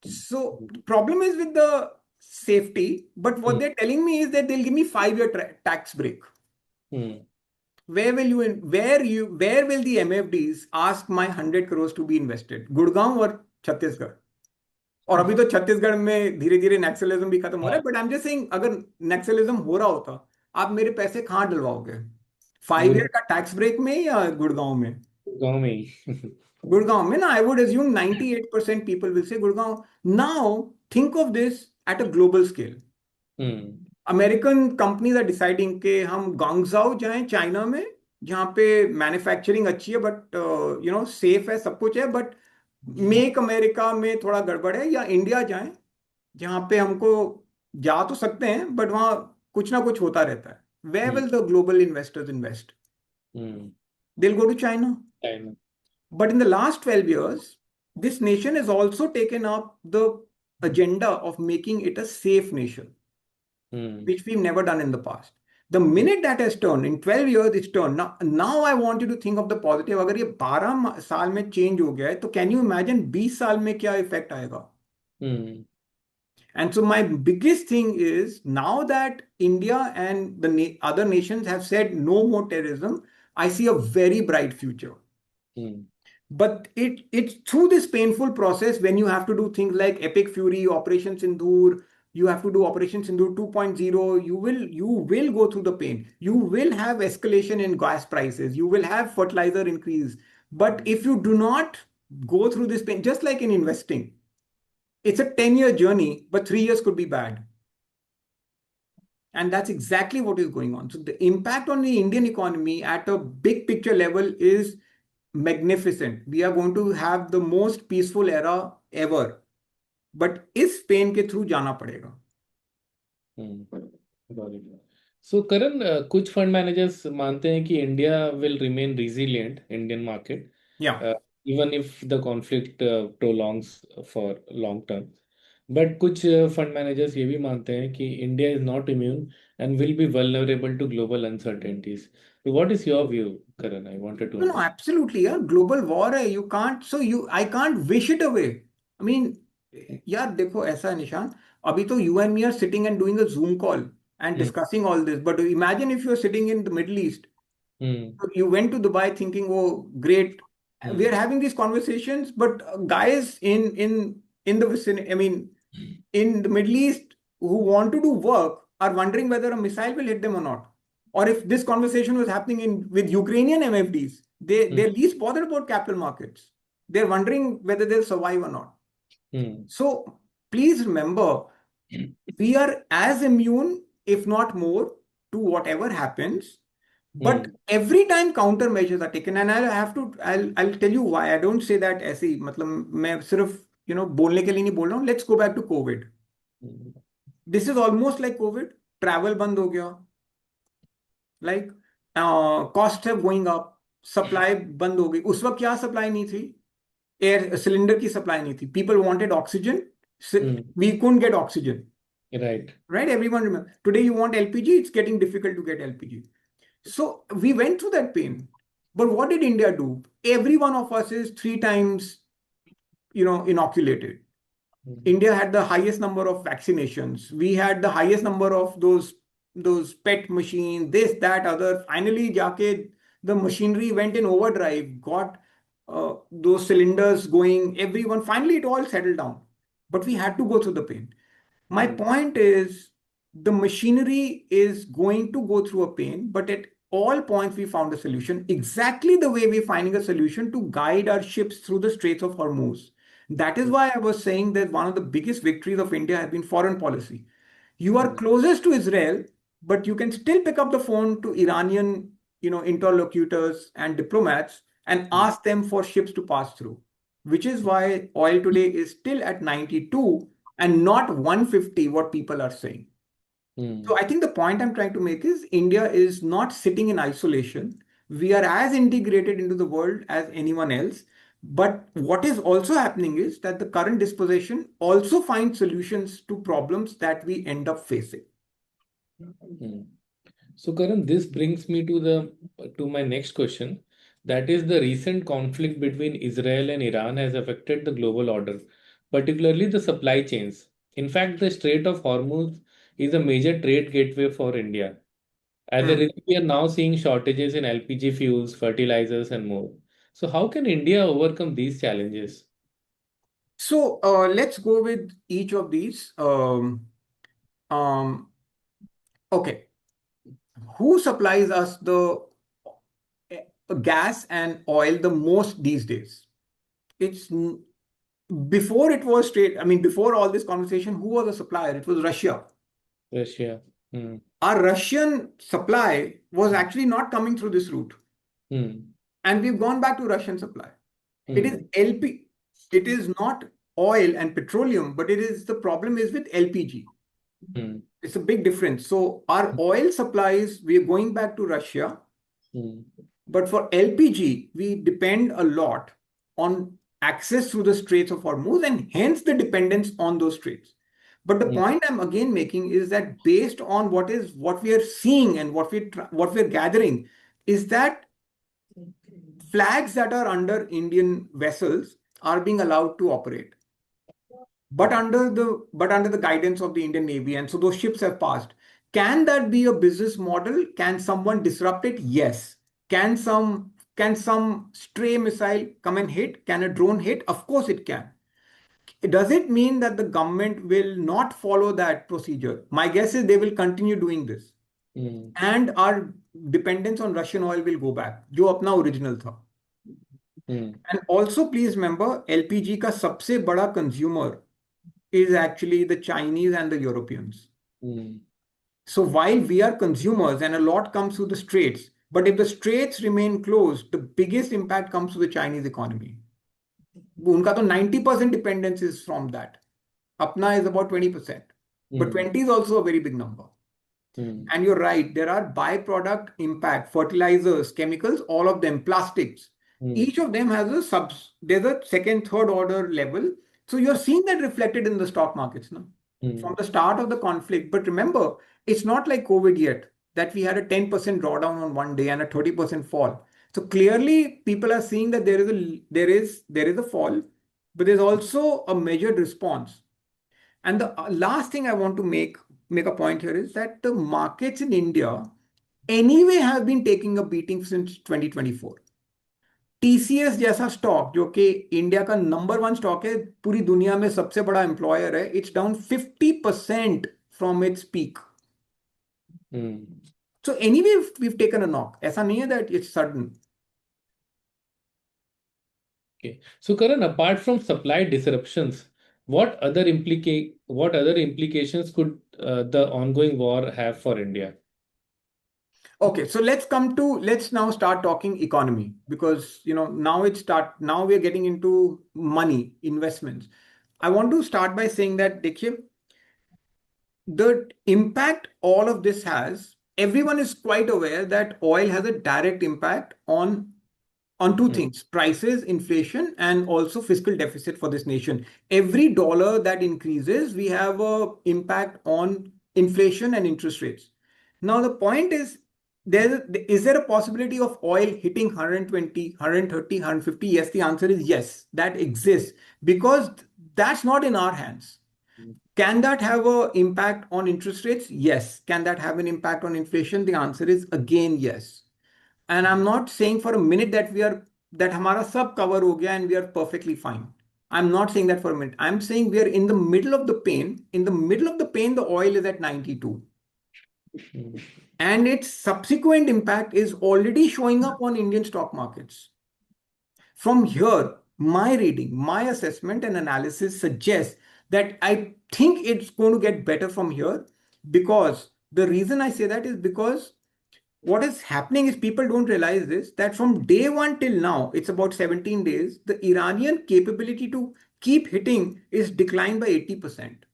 So the problem is with the safety, but what they're telling me is that they'll give me 5-year tax break. Where will the MFDs ask my 100 crores to be invested? Gurgaon or Chhattisgarh? और अभी तो छत्तीसगढ़ में धीरे धीरे नक्सलिज्म भी खत्म हो रहा है, but I am just saying, अगर नक्सलिज्म हो रहा होता, आप मेरे पैसे कहाँ डलवाओगे? 5 ईयर का टैक्स ब्रेक में या गुड़गांव में? गुड़गांव में ही। गुड़गांव में ना, I would assume 98% people will say Gurgaon. Now think of this at a global scale. American companies are deciding कि हम गांगजाओ जाएं चाइना में, जहाँ पे मैन्युफैक्चरिंग अच्छी है, बट सेफ है, सब कुछ है, बट मेक अमेरिका में थोड़ा गड़बड़ है, या इंडिया जाएं जहां पे हमको जा तो सकते हैं बट वहां कुछ ना कुछ होता रहता है. Where will the global investors invest? They'll go to China. But in the last 12 years, this nation has also taken up the agenda of making it a safe nation, which we've never done in the past. The minute that has turned, in 12 years, it's turned. Now I want you to think of the positive. अगर ये 12 साल में change हो गया है, तो can you imagine 20 साल में क्या effect आएगा? Hmm. And so my biggest thing is now that India and the other nations have said no more terrorism, I see a very bright future. Hmm. But it's through this painful process when you have to do things like Epic Fury, Operation Sindur, you have to do Operation Sindur 2.0, you will go through the pain. You will have escalation in gas prices, you will have fertilizer increase. But if you do not go through this pain, just like in investing, it's a 10-year journey, but 3 years could be bad. And that's exactly what is going on. So the impact on the Indian economy at a big picture level is magnificent. We are going to have the most peaceful era ever. But इस pen के through जाना पड़ेगा. Got it. So Karan, कुछ fund managers मानते हैं कि India will remain resilient Indian market Yeah. even if the conflict prolongs for long term. But कुछ fund managers ये भी मानते हैं कि India is not immune and will be vulnerable to global uncertainties. So what is your view, Karan? I wanted to No, understand. absolutely. Yeah. Global war है. You can't, I can't wish it away. I mean, यार देखो ऐसा है निशान. अभी तो you and me are sitting and doing a Zoom call and Hmm. discussing all this. But imagine if you're sitting in the Middle East. Hmm. You went to Dubai thinking, oh, great. We Hmm. are having these conversations, but guys in the vicinity, I mean, in the Middle East who want to do work are wondering whether a missile will hit them or not. Or if this conversation was happening in with Ukrainian MFDs, Hmm. they're least bothered about capital markets. They're wondering whether they'll survive or not. Hmm. So please remember, we are as immune, if not more, to whatever happens. But Hmm. every time countermeasures are taken, and I'll tell you why. I don't say that ऐसे ही मतलब मैं सिर्फ बोलने के लिए नहीं बोल रहा हूँ. Let's go back to COVID. Hmm. This is almost like COVID. Travel बंद हो गया. Like costs are going up. Supply बंद हो गई. उस वक्त क्या supply नहीं थी? Air cylinder की supply नहीं थी. People wanted oxygen. Hmm. We couldn't get oxygen. Right. Right? Everyone remember. Today you want LPG. It's getting difficult to get LPG. So we went through that pain. But what did India do? Every one of us is 3 times, inoculated. Hmm. India had the highest number of vaccinations. We had the highest number of those PET machines, this, that, other. Finally, jaake the machinery went in overdrive, got those cylinders going. Everyone finally it all settled down. But we had to go through the pain. My Hmm. point is the machinery is going to go through a pain, but at all points we found a solution, exactly the way we're finding a solution to guide our ships through the Straits of Hormuz. That is why I was saying that one of the biggest victories of India has been foreign policy. You are Hmm. closest to Israel, but you can still pick up the phone to Iranian, interlocutors and diplomats and Hmm. ask them for ships to pass through, which is why oil today is still at 92 and not 150, what people are saying. Hmm. So I think the point I'm trying to make is India is not sitting in isolation. We are as integrated into the world as anyone else. But what is also happening is that the current disposition also finds solutions to problems that we end up facing. Hmm. So Karan, this brings me to my next question. That is, the recent conflict between Israel and Iran has affected the global order, particularly the supply chains. In fact, the Strait of Hormuz is a major trade gateway for India. As a Hmm. result, we are now seeing shortages in LPG fuels, fertilizers, and more. So, how can India overcome these challenges? So let's go with each of these. Um, okay. Who supplies us the gas and oil the most these days? It's before it was straight. I mean, before all this conversation, who was the supplier? It was Russia. Russia. Hmm. Our Russian supply was actually not coming through this route. Hmm. And we've gone back to Russian supply. It is Hmm. LP. It is not oil and petroleum, but the problem is with LPG. Hmm. It's a big difference. So our oil supplies, we're going back to Russia. Hmm. But for LPG, we depend a lot on access through the Straits of Hormuz and hence the dependence on those straits. But the mm, point I'm again making is that based on what we are seeing and what we're gathering is that flags that are under Indian vessels are being allowed to operate, but under the guidance of the Indian Navy, and so those ships have passed. Can that be a business model? Can someone disrupt it? Yes. Can some stray missile come and hit? Can a drone hit? Of course it can. Does it mean that the government will not follow that procedure? My guess is they will continue doing this, mm, and our dependence on Russian oil will go back, जो अपना original था. mm, And also please remember, LPG का सबसे बड़ा consumer is actually the Chinese and the Europeans. mm, So while we are consumers and a lot comes through the straits, but if the straits remain closed, the biggest impact comes to the Chinese economy. उनका तो 90% dependence is from that. Apna is about 20%. But mm, 20 is also a very big number. mm, And you're right, there are byproduct impact, fertilizers, chemicals, all of them, plastics. mm, Each of them has there's a second, third order level. So you're seeing that reflected in the stock markets now from mm, the start of the conflict. But remember, it's not like COVID yet that we had a 10% drawdown on one day and a 30% fall. So clearly people are seeing that there is a fall, but there's also a measured response. And the last thing I want to make a point here is that the markets in India anyway have been taking a beating since 2024. TCS जैसा stock जो कि India का number one stock है, पूरी दुनिया में सबसे बड़ा एम्प्लॉयर है, it's down 50% from its peak. mm. So anyway we taken a knock. ऐसा नहीं है that it's sudden. Okay. So Karan, apart from supply disruptions, what other implications could the ongoing war have for India? Okay, so let's now start talking economy, because now we're getting into money investments. I want to start by saying that देखिए, the impact all of this has, everyone is quite aware that oil has a direct impact on two Mm, things: prices, inflation, and also fiscal deficit for this nation. Every dollar that increases, we have a impact on inflation and interest rates. Now the point is there a possibility of oil hitting 120, 130, 150? Yes, the answer is yes, that exists, because that's not in our hands. mm, Can that have an impact on interest rates? Yes. Can that have an impact on inflation? The answer is again yes. And I'm not saying for a minute that हमारा सब cover हो गया and we are perfectly fine. I'm not saying that for a minute. I'm saying we are in the middle of the pain. In the middle of the pain, the oil is at 92. mm, And its subsequent impact is already showing up on Indian stock markets. From here, my reading, my assessment and analysis suggests that I think it's going to get better from here, because the reason I say that is because what is happening is, people don't realize this, that from day one till now, it's about 17 days, the Iranian capability to keep hitting is declined by 80%.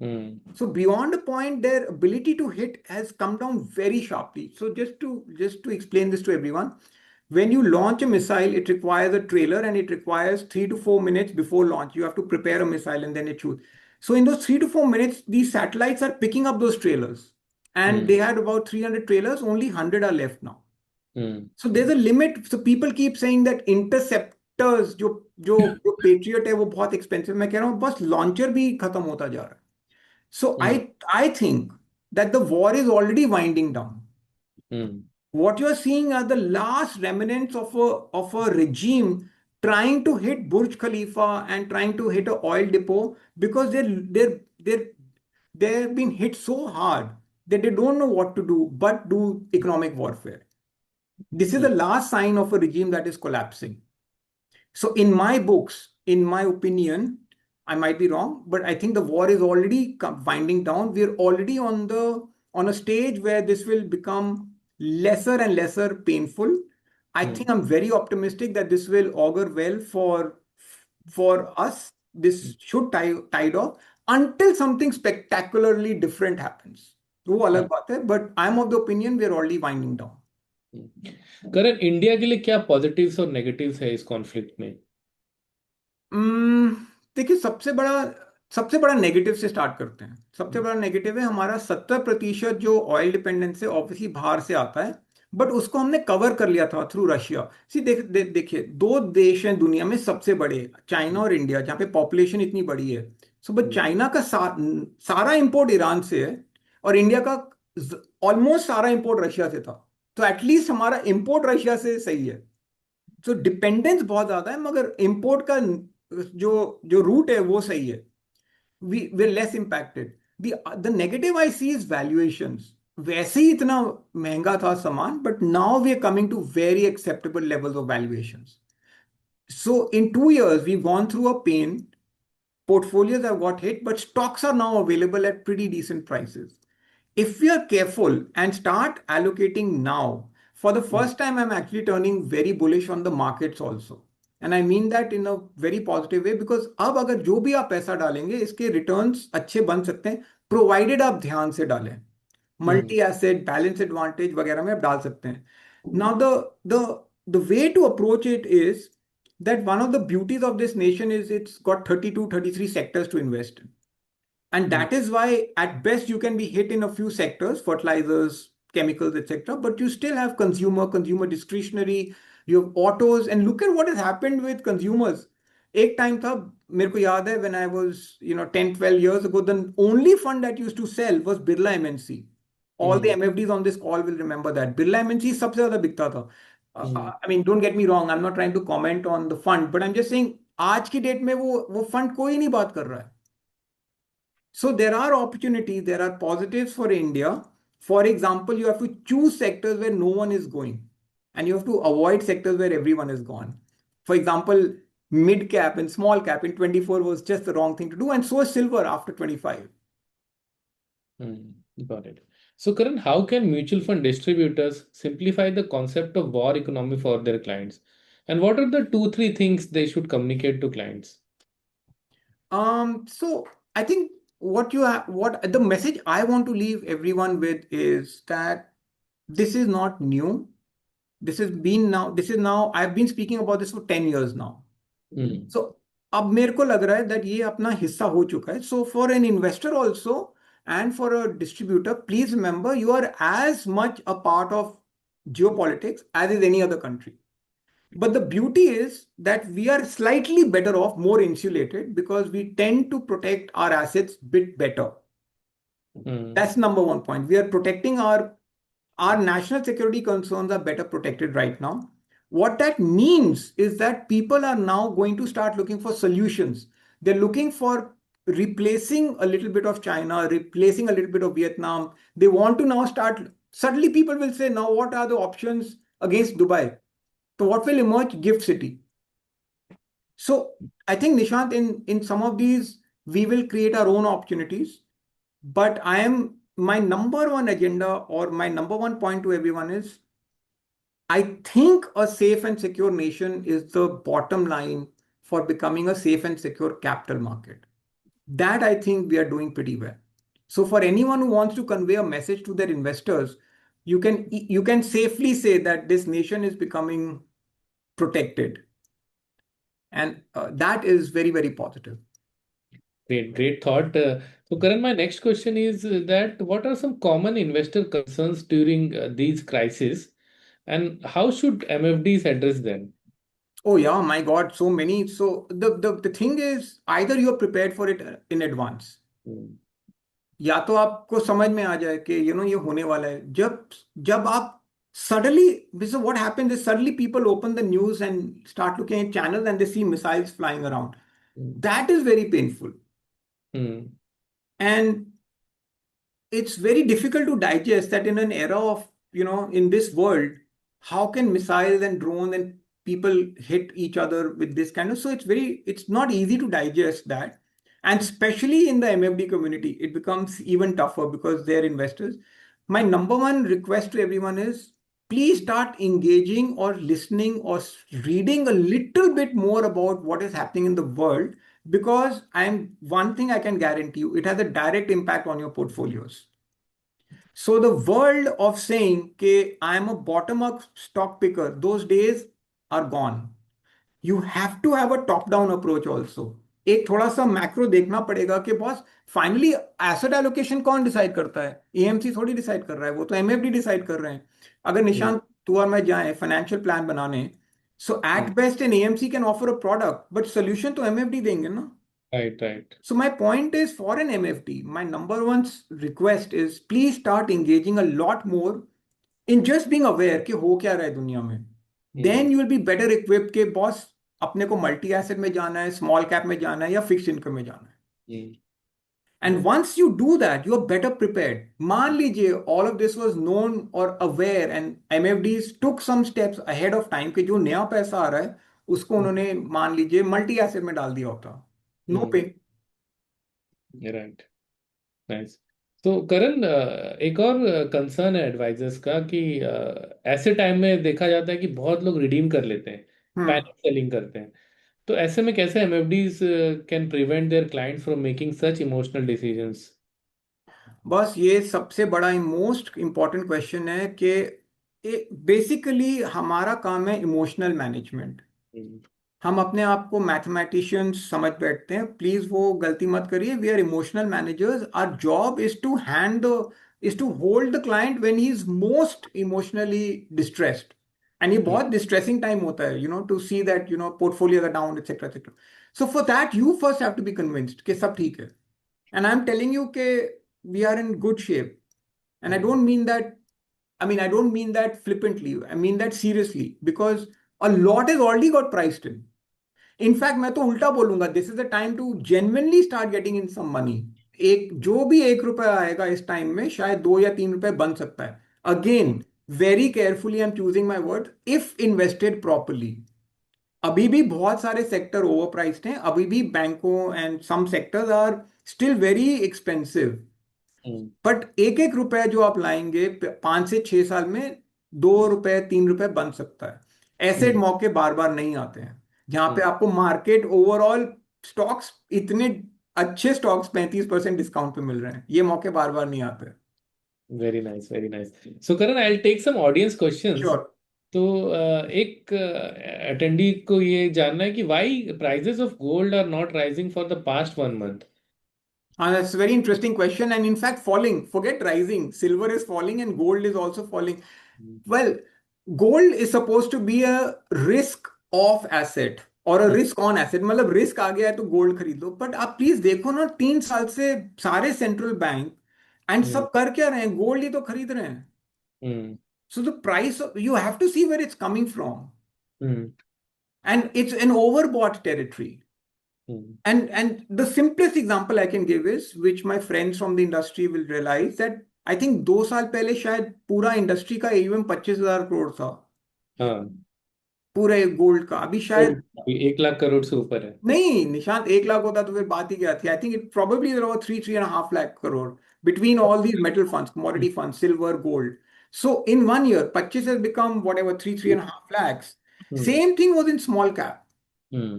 mm, So beyond a point, their ability to hit has come down very sharply. So just to explain this to everyone, when you launch a missile, it requires a trailer and it requires 3 to 4 minutes before launch. You have to prepare a missile and then it shoots. So in those 3 to 4 minutes, these satellites are picking up those trailers. And they mm, had about 300 trailers, only 100 are left now. mm, So there's a limit. So people keep saying that interceptors, जो patriot है वो बहुत expensive. मैं कह रहा हूँ बस launcher भी खत्म होता जा रहा है. So mm, I think that the war is already winding down. mm, What you're seeing are the last remnants of a regime trying to hit Burj Khalifa and trying to hit a oil depot, because they've been hit so hard that they don't know what to do but do economic warfare. This is the mm, last sign of a regime that is collapsing. So in my books, in my opinion, I might be wrong, but I think the war is already winding down. We're already on a stage where this will become lesser and lesser painful. I think mm, I'm very optimistic that this will augur well for us. This should tide off until something spectacularly different happens. वो अलग mm, बात है, but I'm of the opinion we're already winding down. mm. Karan, India के लिए क्या positives और negatives है इस कॉन्फ्लिक्ट में? उम्म, देखिए सबसे बड़ा सबसे बड़ा नेगेटिव से स्टार्ट करते हैं। सबसे बड़ा नेगेटिव है हमारा 70% जो ऑयल डिपेंडेंस है ऑब्वियसली बाहर से आता है, बट उसको हमने कवर कर लिया था थ्रू रशिया। सी देखिए, दो देश हैं दुनिया में सबसे बड़े, चाइना और इंडिया, जहाँ पे पॉपुलेशन इतनी बड़ी है। सो बट चाइना का सारा इंपोर्ट ईरान से है, और इंडिया का ऑलमोस्ट सारा इंपोर्ट रशिया से था। तो एटलीस्ट हमारा इंपोर्ट रशिया से सही है। तो डिपेंडेंस बहुत ज्यादा है, मगर इंपोर्ट का जो जो रूट है वो सही है। we're less impacted. The negative I see is valuations. वैसे ही इतना महंगा था सामान, but now we are coming to very acceptable levels of valuations. So in 2 years, we've gone through a pain. Portfolios have got hit, but stocks are now available at pretty decent prices. If we are careful and start allocating now, for the first time, I'm actually turning very bullish on the markets also. And I mean that in a very positive way, because अब अगर जो भी आप पैसा डालेंगे इसके returns अच्छे बन सकते हैं, प्रोवाइडेड आप ध्यान से डालें। मल्टी एसेट बैलेंस एडवांटेज वगैरह में आप डाल सकते हैं। Now the the way to approach it is that one of the beauties of this nation is it's got 32, 33 sectors to invest in. And that is why at best you can be hit in a few sectors, fertilizers, chemicals, etc. But you still have consumer discretionary, you have autos, and look at what has happened with consumers. एक time था, मेरे को याद है, when I was 10, 12 years ago, the only fund that used to sell was Birla MNC. All the MFDs on this call will remember that Birla MNC सबसे ज्यादा बिकता था। I mean, don't get me wrong, I'm not trying to comment on the fund, but I'm just saying आज की date में वो fund कोई नहीं बात कर रहा है। So there are opportunities, there are positives for India. For example, you have to choose sectors where no one is going, and you have to avoid sectors where everyone is gone. For example, mid cap and small cap in 24 was just the wrong thing to do, and so is silver after 25. Got it. So, Karan, how can mutual fund distributors simplify the concept of war economy for their clients? And what are the two, three things they should communicate to clients? So I think what the message I want to leave everyone with is that this is not new. This is now, I've been speaking about this for 10 years now. Hmm. So अब मेरे को लग रहा है that ये अपना हिस्सा हो चुका है. So for an investor also and for a distributor, please remember you are as much a part of geopolitics as is any other country. But the beauty is that we are slightly better off, more insulated, because we tend to protect our assets bit better. That's number one point. We are protecting our national security concerns are better protected right now. What that means is that people are now going to start looking for solutions. They're looking for replacing a little bit of China, replacing a little bit of Vietnam. They want to now start. Suddenly, people will say, now what are the options against Dubai? So, what will emerge? Gift City. So, I think, Nishant, in some of these, we will create our own opportunities. But my number one agenda or my number one point to everyone is I think a safe and secure nation is the bottom line for becoming a safe and secure capital market. That I think we are doing pretty well. So for anyone who wants to convey a message to their investors, you can safely say that this nation is becoming protected, and that is very, very positive. Great, great thought. So, Karan, my next question is that what are some common investor concerns during these crises, and how should MFDs address them? Oh yeah, my God, so many. So the thing is, either you're prepared for it in advance, Hmm. या तो आपको समझ में आ जाए कि ये होने वाला है। जब जब आप suddenly, so what happens is suddenly people open the news and start looking at channels and they see missiles flying around. Hmm. That is very painful. Hmm. And it's very difficult to digest that in an era of, in this world, how can missiles and drones and people hit each other with this kind of, so it's not easy to digest that. And especially in the MFD community, it becomes even tougher because they're investors. My number one request to everyone is please start engaging or listening or reading a little bit more about what is happening in the world, because I'm one thing I can guarantee you, it has a direct impact on your portfolios. So the world of saying कि I am a bottom-up stock picker, those days are gone. You have to have a top-down approach also. एक थोड़ा सा macro देखना पड़ेगा कि boss finally asset allocation कौन decide करता है? एएमसी थोड़ी डिसाइड कर रहा है, वो तो एमएफडी डिसाइड कर रहे हैं। अगर हम्म, निशांत तू और मैं जाएं फाइनेंशियल प्लान बनाने, so at hmm, best an AMC can offer a product but solution तो एमएफडी देंगे ना। Right, right. So my point is for an MFD, my number one request is please start engaging a lot more in just being aware कि हो क्या रहा है दुनिया में. हम्म, Then you will be better equipped कि बॉस अपने को मल्टी एसेट में जाना है, स्मॉल कैप में जाना है या फिक्स इनकम में जाना है. हम्म, And once you do that, you are better prepared. मान लीजिए all of this was known or aware and MFDs took some steps ahead of time कि जो नया पैसा आ रहा है उसको उन्होंने मान लीजिए मल्टी एसेट में डाल दिया होता. No हम्म, pain. Right, nice. तो करण, एक और कंसर्न है एडवाइजर्स का कि ऐसे टाइम में देखा जाता है कि बहुत लोग रिडीम कर लेते हैं, हम्म. पैनिक सेलिंग करते हैं। तो ऐसे में कैसे MFDs can prevent their client from making such emotional decisions? बस ये सबसे बड़ा मोस्ट इम्पॉर्टेंट क्वेश्चन है कि बेसिकली हमारा काम है इमोशनल मैनेजमेंट. हम्म, हम अपने आप को मैथमेटिशियंस समझ बैठते हैं, प्लीज वो गलती मत करिए. We are emotional managers. Our job is to hand the is to hold the client when he is most emotionally distressed. And ये बहुत डिस्ट्रेसिंग टाइम होता है, to see that portfolio down etcetera etcetera. So for that you first have to be convinced कि सब ठीक है. And I'm telling you that we are in good shape. And I hmm, don't mean that, I don't mean that flippantly. I mean that seriously because a lot has already got priced in. In fact, मैं तो उल्टा बोलूंगा, this is the time to genuinely start getting in some money. एक जो भी 1 रुपया आएगा इस टाइम में शायद 2 या 3 रुपए बन सकता है. Again, very carefully I'm choosing my words, if invested properly. अभी भी बहुत सारे सेक्टर ओवर प्राइस्ड हैं, अभी भी बैंकों and some sectors are still very expensive. Hmm, but एक एक रुपए जो आप लाएंगे 5 से 6 साल में 2 रुपए 3 रुपए बन सकता है. ऐसे हम्म, मौके बार बार नहीं आते हैं जहां पे हम्म, आपको मार्केट ओवरऑल स्टॉक्स इतने अच्छे स्टॉक्स 35% डिस्काउंट पे मिल रहे हैं. ये मौके बार बार नहीं आते. Very nice, very nice. So Karan, I will take some audience questions. Sure. तो एक अटेंडी को ये जानना है कि why prices of gold are not rising for the past 1 month. That's a very interesting question. And in fact, falling, forget rising. Silver is falling and gold is also falling. Well, gold is supposed to be a risk off asset और a risk on asset. मतलब risk आ गया है तो gold खरीद लो. But आप please देखो ना, 3 साल से सारे सेंट्रल बैंक एंड सब कर क्या रहे हैं? गोल्ड ही तो खरीद रहे हैं. So the price you have to see where it's coming from. And it's an overbought territory. And the simplest example I can give is, which my friends from the industry will realize, that I think 2 साल पहले शायद पूरा industry का AUM 25,000 crore था. हाँ, पूरे gold का अभी शायद. अभी 1 लाख करोड़ से ऊपर है। नहीं निशांत, 1 लाख होता तो फिर बात ही क्या थी. I think it probably there 3.5 lakh crore between all these metal funds, commodity funds, silver, gold. So in one year 25 has become whatever 3.5 lakhs. Hmm, Same thing was in small cap. Hmm,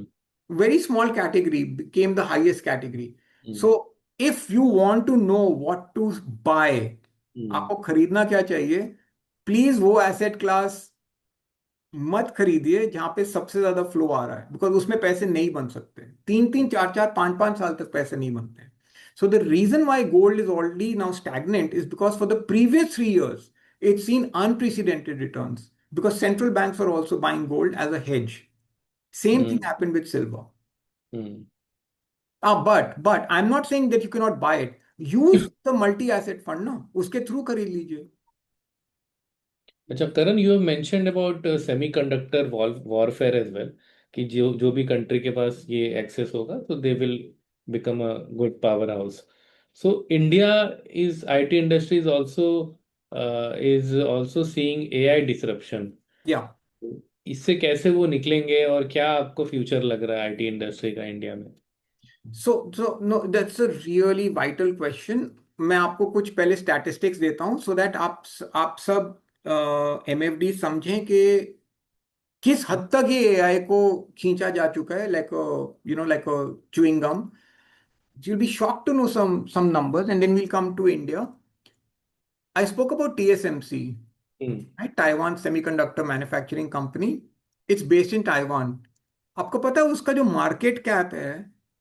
Very small category became the highest category. Hmm, So if you want to know what to buy, हम्म, आपको खरीदना क्या चाहिए? Please वो asset class मत खरीदिए जहां पे सबसे ज्यादा फ्लो आ रहा है, बिकॉज उसमें पैसे नहीं बन सकते. 3 3 4 4 5 5 साल तक पैसे नहीं बनते. So the reason why gold is already now stagnant is because for the previous 3 years it's seen unprecedented returns because central banks are also buying gold as a hedge. Same thing hmm, happened with silver. Hmm. But I'm not saying that you cannot buy it. Use the multi-asset fund ना, उसके through खरीद लीजिए. अच्छा Karan, you have mentioned about semiconductor warfare as well, कि जो जो भी country के पास ये एक्सेस होगा तो they will become a good power house. So India is IT industry is also seeing AI disruption. Yeah. इससे कैसे वो निकलेंगे और क्या आपको फ्यूचर लग रहा है आईटी इंडस्ट्री का इंडिया में? So no, that's a really vital question. मैं आपको कुछ पहले स्टैटिस्टिक्स देता हूँ सो दैट आप सब एमएफडी समझें कि किस हद तक ये एआई को खींचा जा चुका है, like chewing gum. You'll be shocked to know some numbers, and then we'll come to India. I spoke about TSMC, hmm, right? Taiwan Semiconductor Manufacturing Company. It's based in Taiwan. आपको पता है उसका जो मार्केट कैप है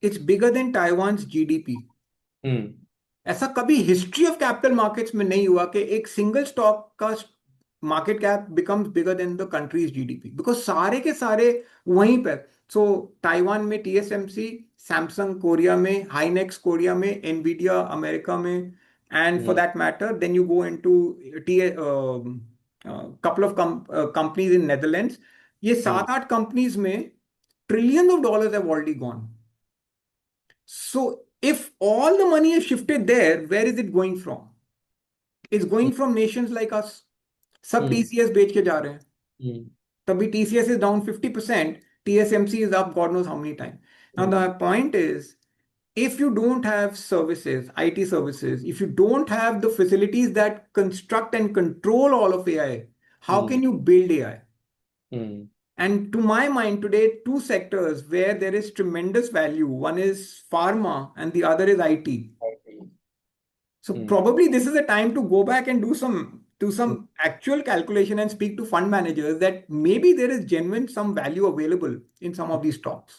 it's bigger than Taiwan's GDP. Hmm. ऐसा कभी history of capital markets में नहीं हुआ कि एक सिंगल स्टॉक का market cap becomes bigger than the country's GDP, because सारे के सारे वहीं पर। सो ताइवान में टीएसएमसी, सैमसंग कोरिया में, हाइनेक्स कोरिया में, एनवीडिया अमेरिका में, and for Hmm. That matter then you go into the couple of companies in Netherlands. ये Hmm. 7-8 कंपनीज में trillion of dollars have already gone. So if all the money is shifted there, where is it going from? It's going from nations like us. सब Hmm. TCS बेच के जा रहे हैं। Hmm. तभी TCS is down 50%, TSMC is up God knows how many times. Now Hmm. the point is, if you don't have services, IT services, if you don't have the facilities that construct and control all of AI, how Hmm. can you build AI? Hmm. And to my mind, today, two sectors where there is tremendous value. One is pharma and the other is IT. So Hmm. probably this is a time to go back and do Hmm. some actual calculation and speak to fund managers that maybe there is genuine some value available in some of these stocks.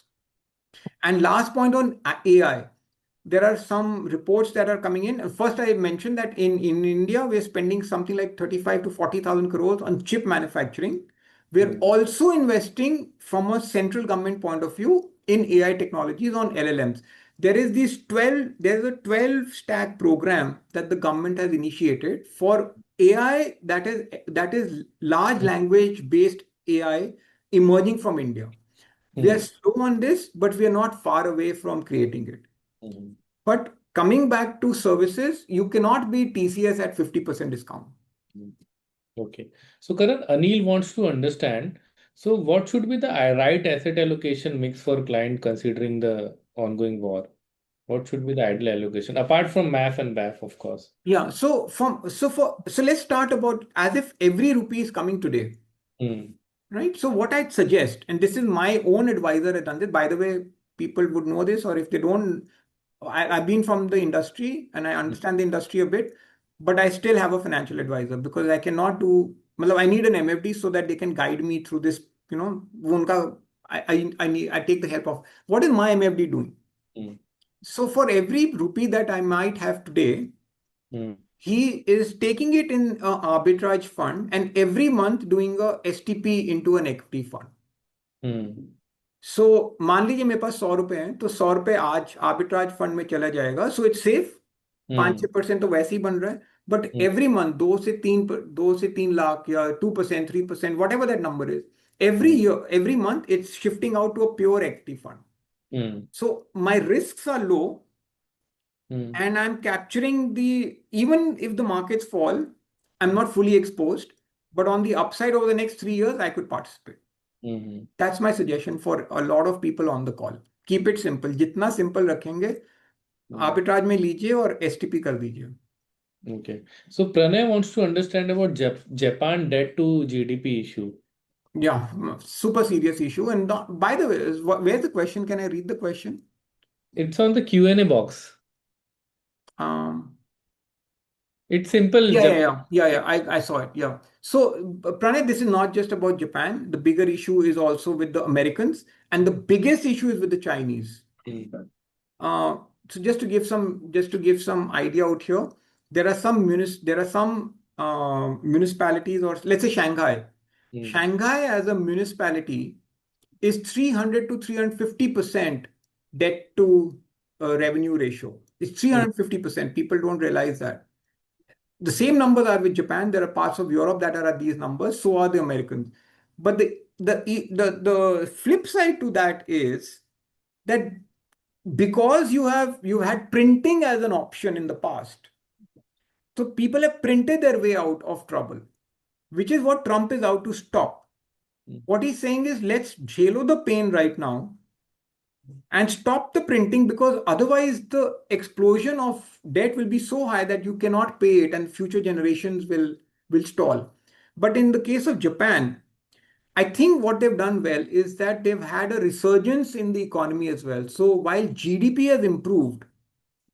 And last point on AI, there are some reports that are coming in. First, I mentioned that in India, we're spending something like 35 to 40,000 crores on chip manufacturing. We're Hmm. also investing from a central government point of view in AI technologies on LLMs. There's a 12 stack program that the government has initiated for AI, that is large language based AI emerging from India. We are Hmm. slow on this, but we are not far away from creating it. Hmm. But coming back to services, you cannot be TCS at 50% discount. Hmm. Okay. So, Karan, Anil wants to understand. So, what should be the right asset allocation mix for client considering the ongoing war? What should be the ideal allocation apart from MAF and BAF, of course? Yeah. So let's start about as if every rupee is coming today, Hmm. right? So what I'd suggest, and this is my own advisor had done this. By the way, people would know this, or if they don't, I've been from the industry and I understand the industry a bit, but I still have a financial advisor because I cannot do. मतलब, I need an MFD so that they can guide me through this. You know, वो उनका I take the help of what is my MFD doing. Hmm. So for every rupee that I might have today, Hmm. he is taking it in an arbitrage fund and every month doing a STP into an equity fund. Hmm. सो मान लीजिए मेरे पास 100 रुपए हैं, तो 100 रुपए आज arbitrage fund में चला जाएगा, सो इट्स सेफ। पाँच Hmm. छह परसेंट तो वैसे ही बन रहा है, बट Hmm. एवरी मंथ 2 से 3 लाख या 2%, 3%, whatever that number is, every Hmm. Year every month it's shifting out to a pure active fund. Hmm. So my risks are low Hmm. and I'm capturing the, even if the markets fall, I'm not fully exposed, but on the upside over the next 3 years, I could participate. Hmm. That's my suggestion for a lot of people on the call. Keep it simple. जितना simple रखेंगे, Hmm. arbitrage में लीजिए और STP कर दीजिए. Okay. So Pranay wants to understand about Japan debt to GDP issue. Yeah, super serious issue. And by the way, where's the question? Can I read the question? It's on the Q&A box. Um, It's simple. Japan. yeah. I saw it. Yeah. So, Pranay, this is not just about Japan. The bigger issue is also with the Americans, and the biggest issue is with the Chinese. Hmm. Uh, so just to give some idea out here, there are some municipalities, or let's say Shanghai. Hmm. Shanghai as a municipality is 300 to 350% debt to revenue ratio. It's Hmm. 350%. People don't realize that. The same numbers are with Japan. There are parts of Europe that are at these numbers. So are the Americans. But the flip side to that is that because you had printing as an option in the past, so people have printed their way out of trouble, which is what Trump is out to stop. Hmm. What he's saying is let's jalo the pain right now and stop the printing, because otherwise the explosion of debt will be so high that you cannot pay it and future generations will stall. But in the case of Japan, I think what they've done well is that they've had a resurgence in the economy as well. So while GDP has improved,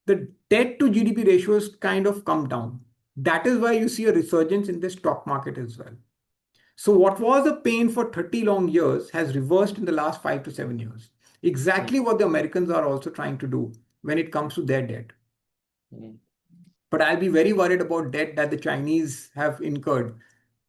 the debt to GDP ratio has kind of come down. That is why you see a resurgence in the stock market as well. So what was a pain for 30 long years has reversed in the last 5 to 7 years. mm, Exactly what the Americans are also trying to do when it comes to their debt. mm, But I'll be very worried about debt that the Chinese have incurred.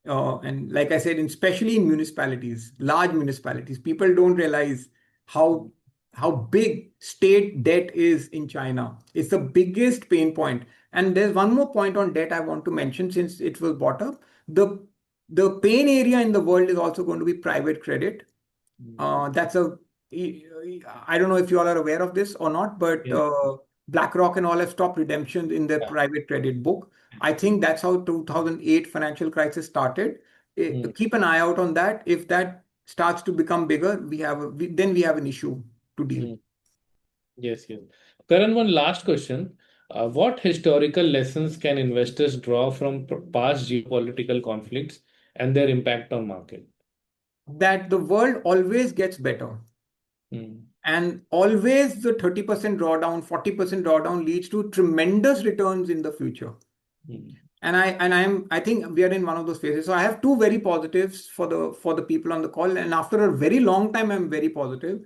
And like I said, especially in municipalities, large municipalities, people don't realize how how big state debt is in China. It's the biggest pain point. And there's one more point on debt I want to mention since it was brought up. The pain area in the world is also going to be private credit. mm. That's a I don't know if you all are aware of this or not, but Yes. BlackRock and all have stopped redemptions in their Yeah. private credit book. I think that's how 2008 financial crisis started. Mm, Keep an eye out on that. If that starts to become bigger, then we have an issue to deal. mm. Yes, yes. Karan, one last question. What historical lessons can investors draw from past geopolitical conflicts and their impact on market? That the world always gets better. Mm, And always the 30% drawdown, 40% drawdown leads to tremendous returns in the future. mm, I think we are in one of those phases. So I have two very positives for the people on the call. And after a very long time, I'm very positive.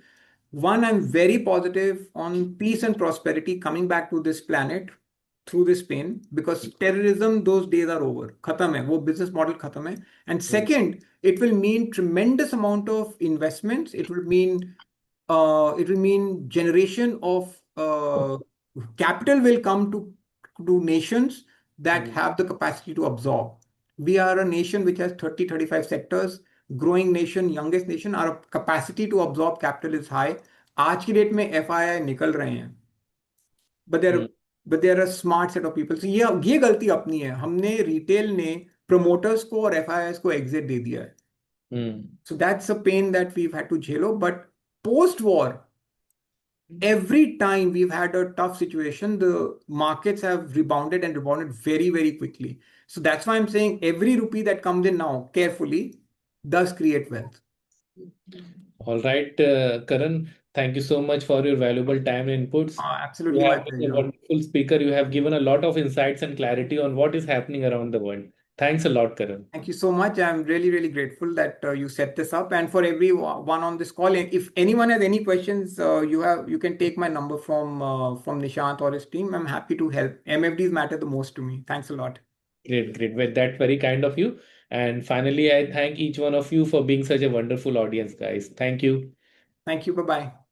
One, I'm very positive on peace and prosperity coming back to this planet through this pain because terrorism, those days are over. Khatam hai, wo business model khatam hai. And mm, second, it will mean tremendous amount of investments. It will mean generation of capital will come to nations that mm, have the capacity to absorb. We are a nation which has 30, 35 sectors, growing nation, youngest nation. Our capacity to absorb capital is high. आज की date में FII निकल रहे हैं, but mm, they're a smart set of people. So ये गलती अपनी है, हमने रिटेल ने promoters को और FIIs को exit दे दिया है. mm, So that's a pain that we've had to झेलो. But post war, every time we've had a tough situation, the markets have rebounded and rebounded very, very quickly. So that's why I'm saying every rupee that comes in now carefully does create wealth. All right, Karan, thank you so much for your valuable time and inputs. You Absolutely my have been a pleasure. wonderful speaker. You have given a lot of insights and clarity on what is happening around the world. Thanks a lot, Karan. Thank you so much. I'm really, really grateful that you set this up. And for everyone on this call, if anyone has any questions, you can take my number from Nishant or his team. I'm happy to help. MFDs matter the most to me. Thanks a lot. Great, great. Well, that's very kind of you. And finally, I thank each one of you for being such a wonderful audience, guys. Thank you. Thank you. Bye bye.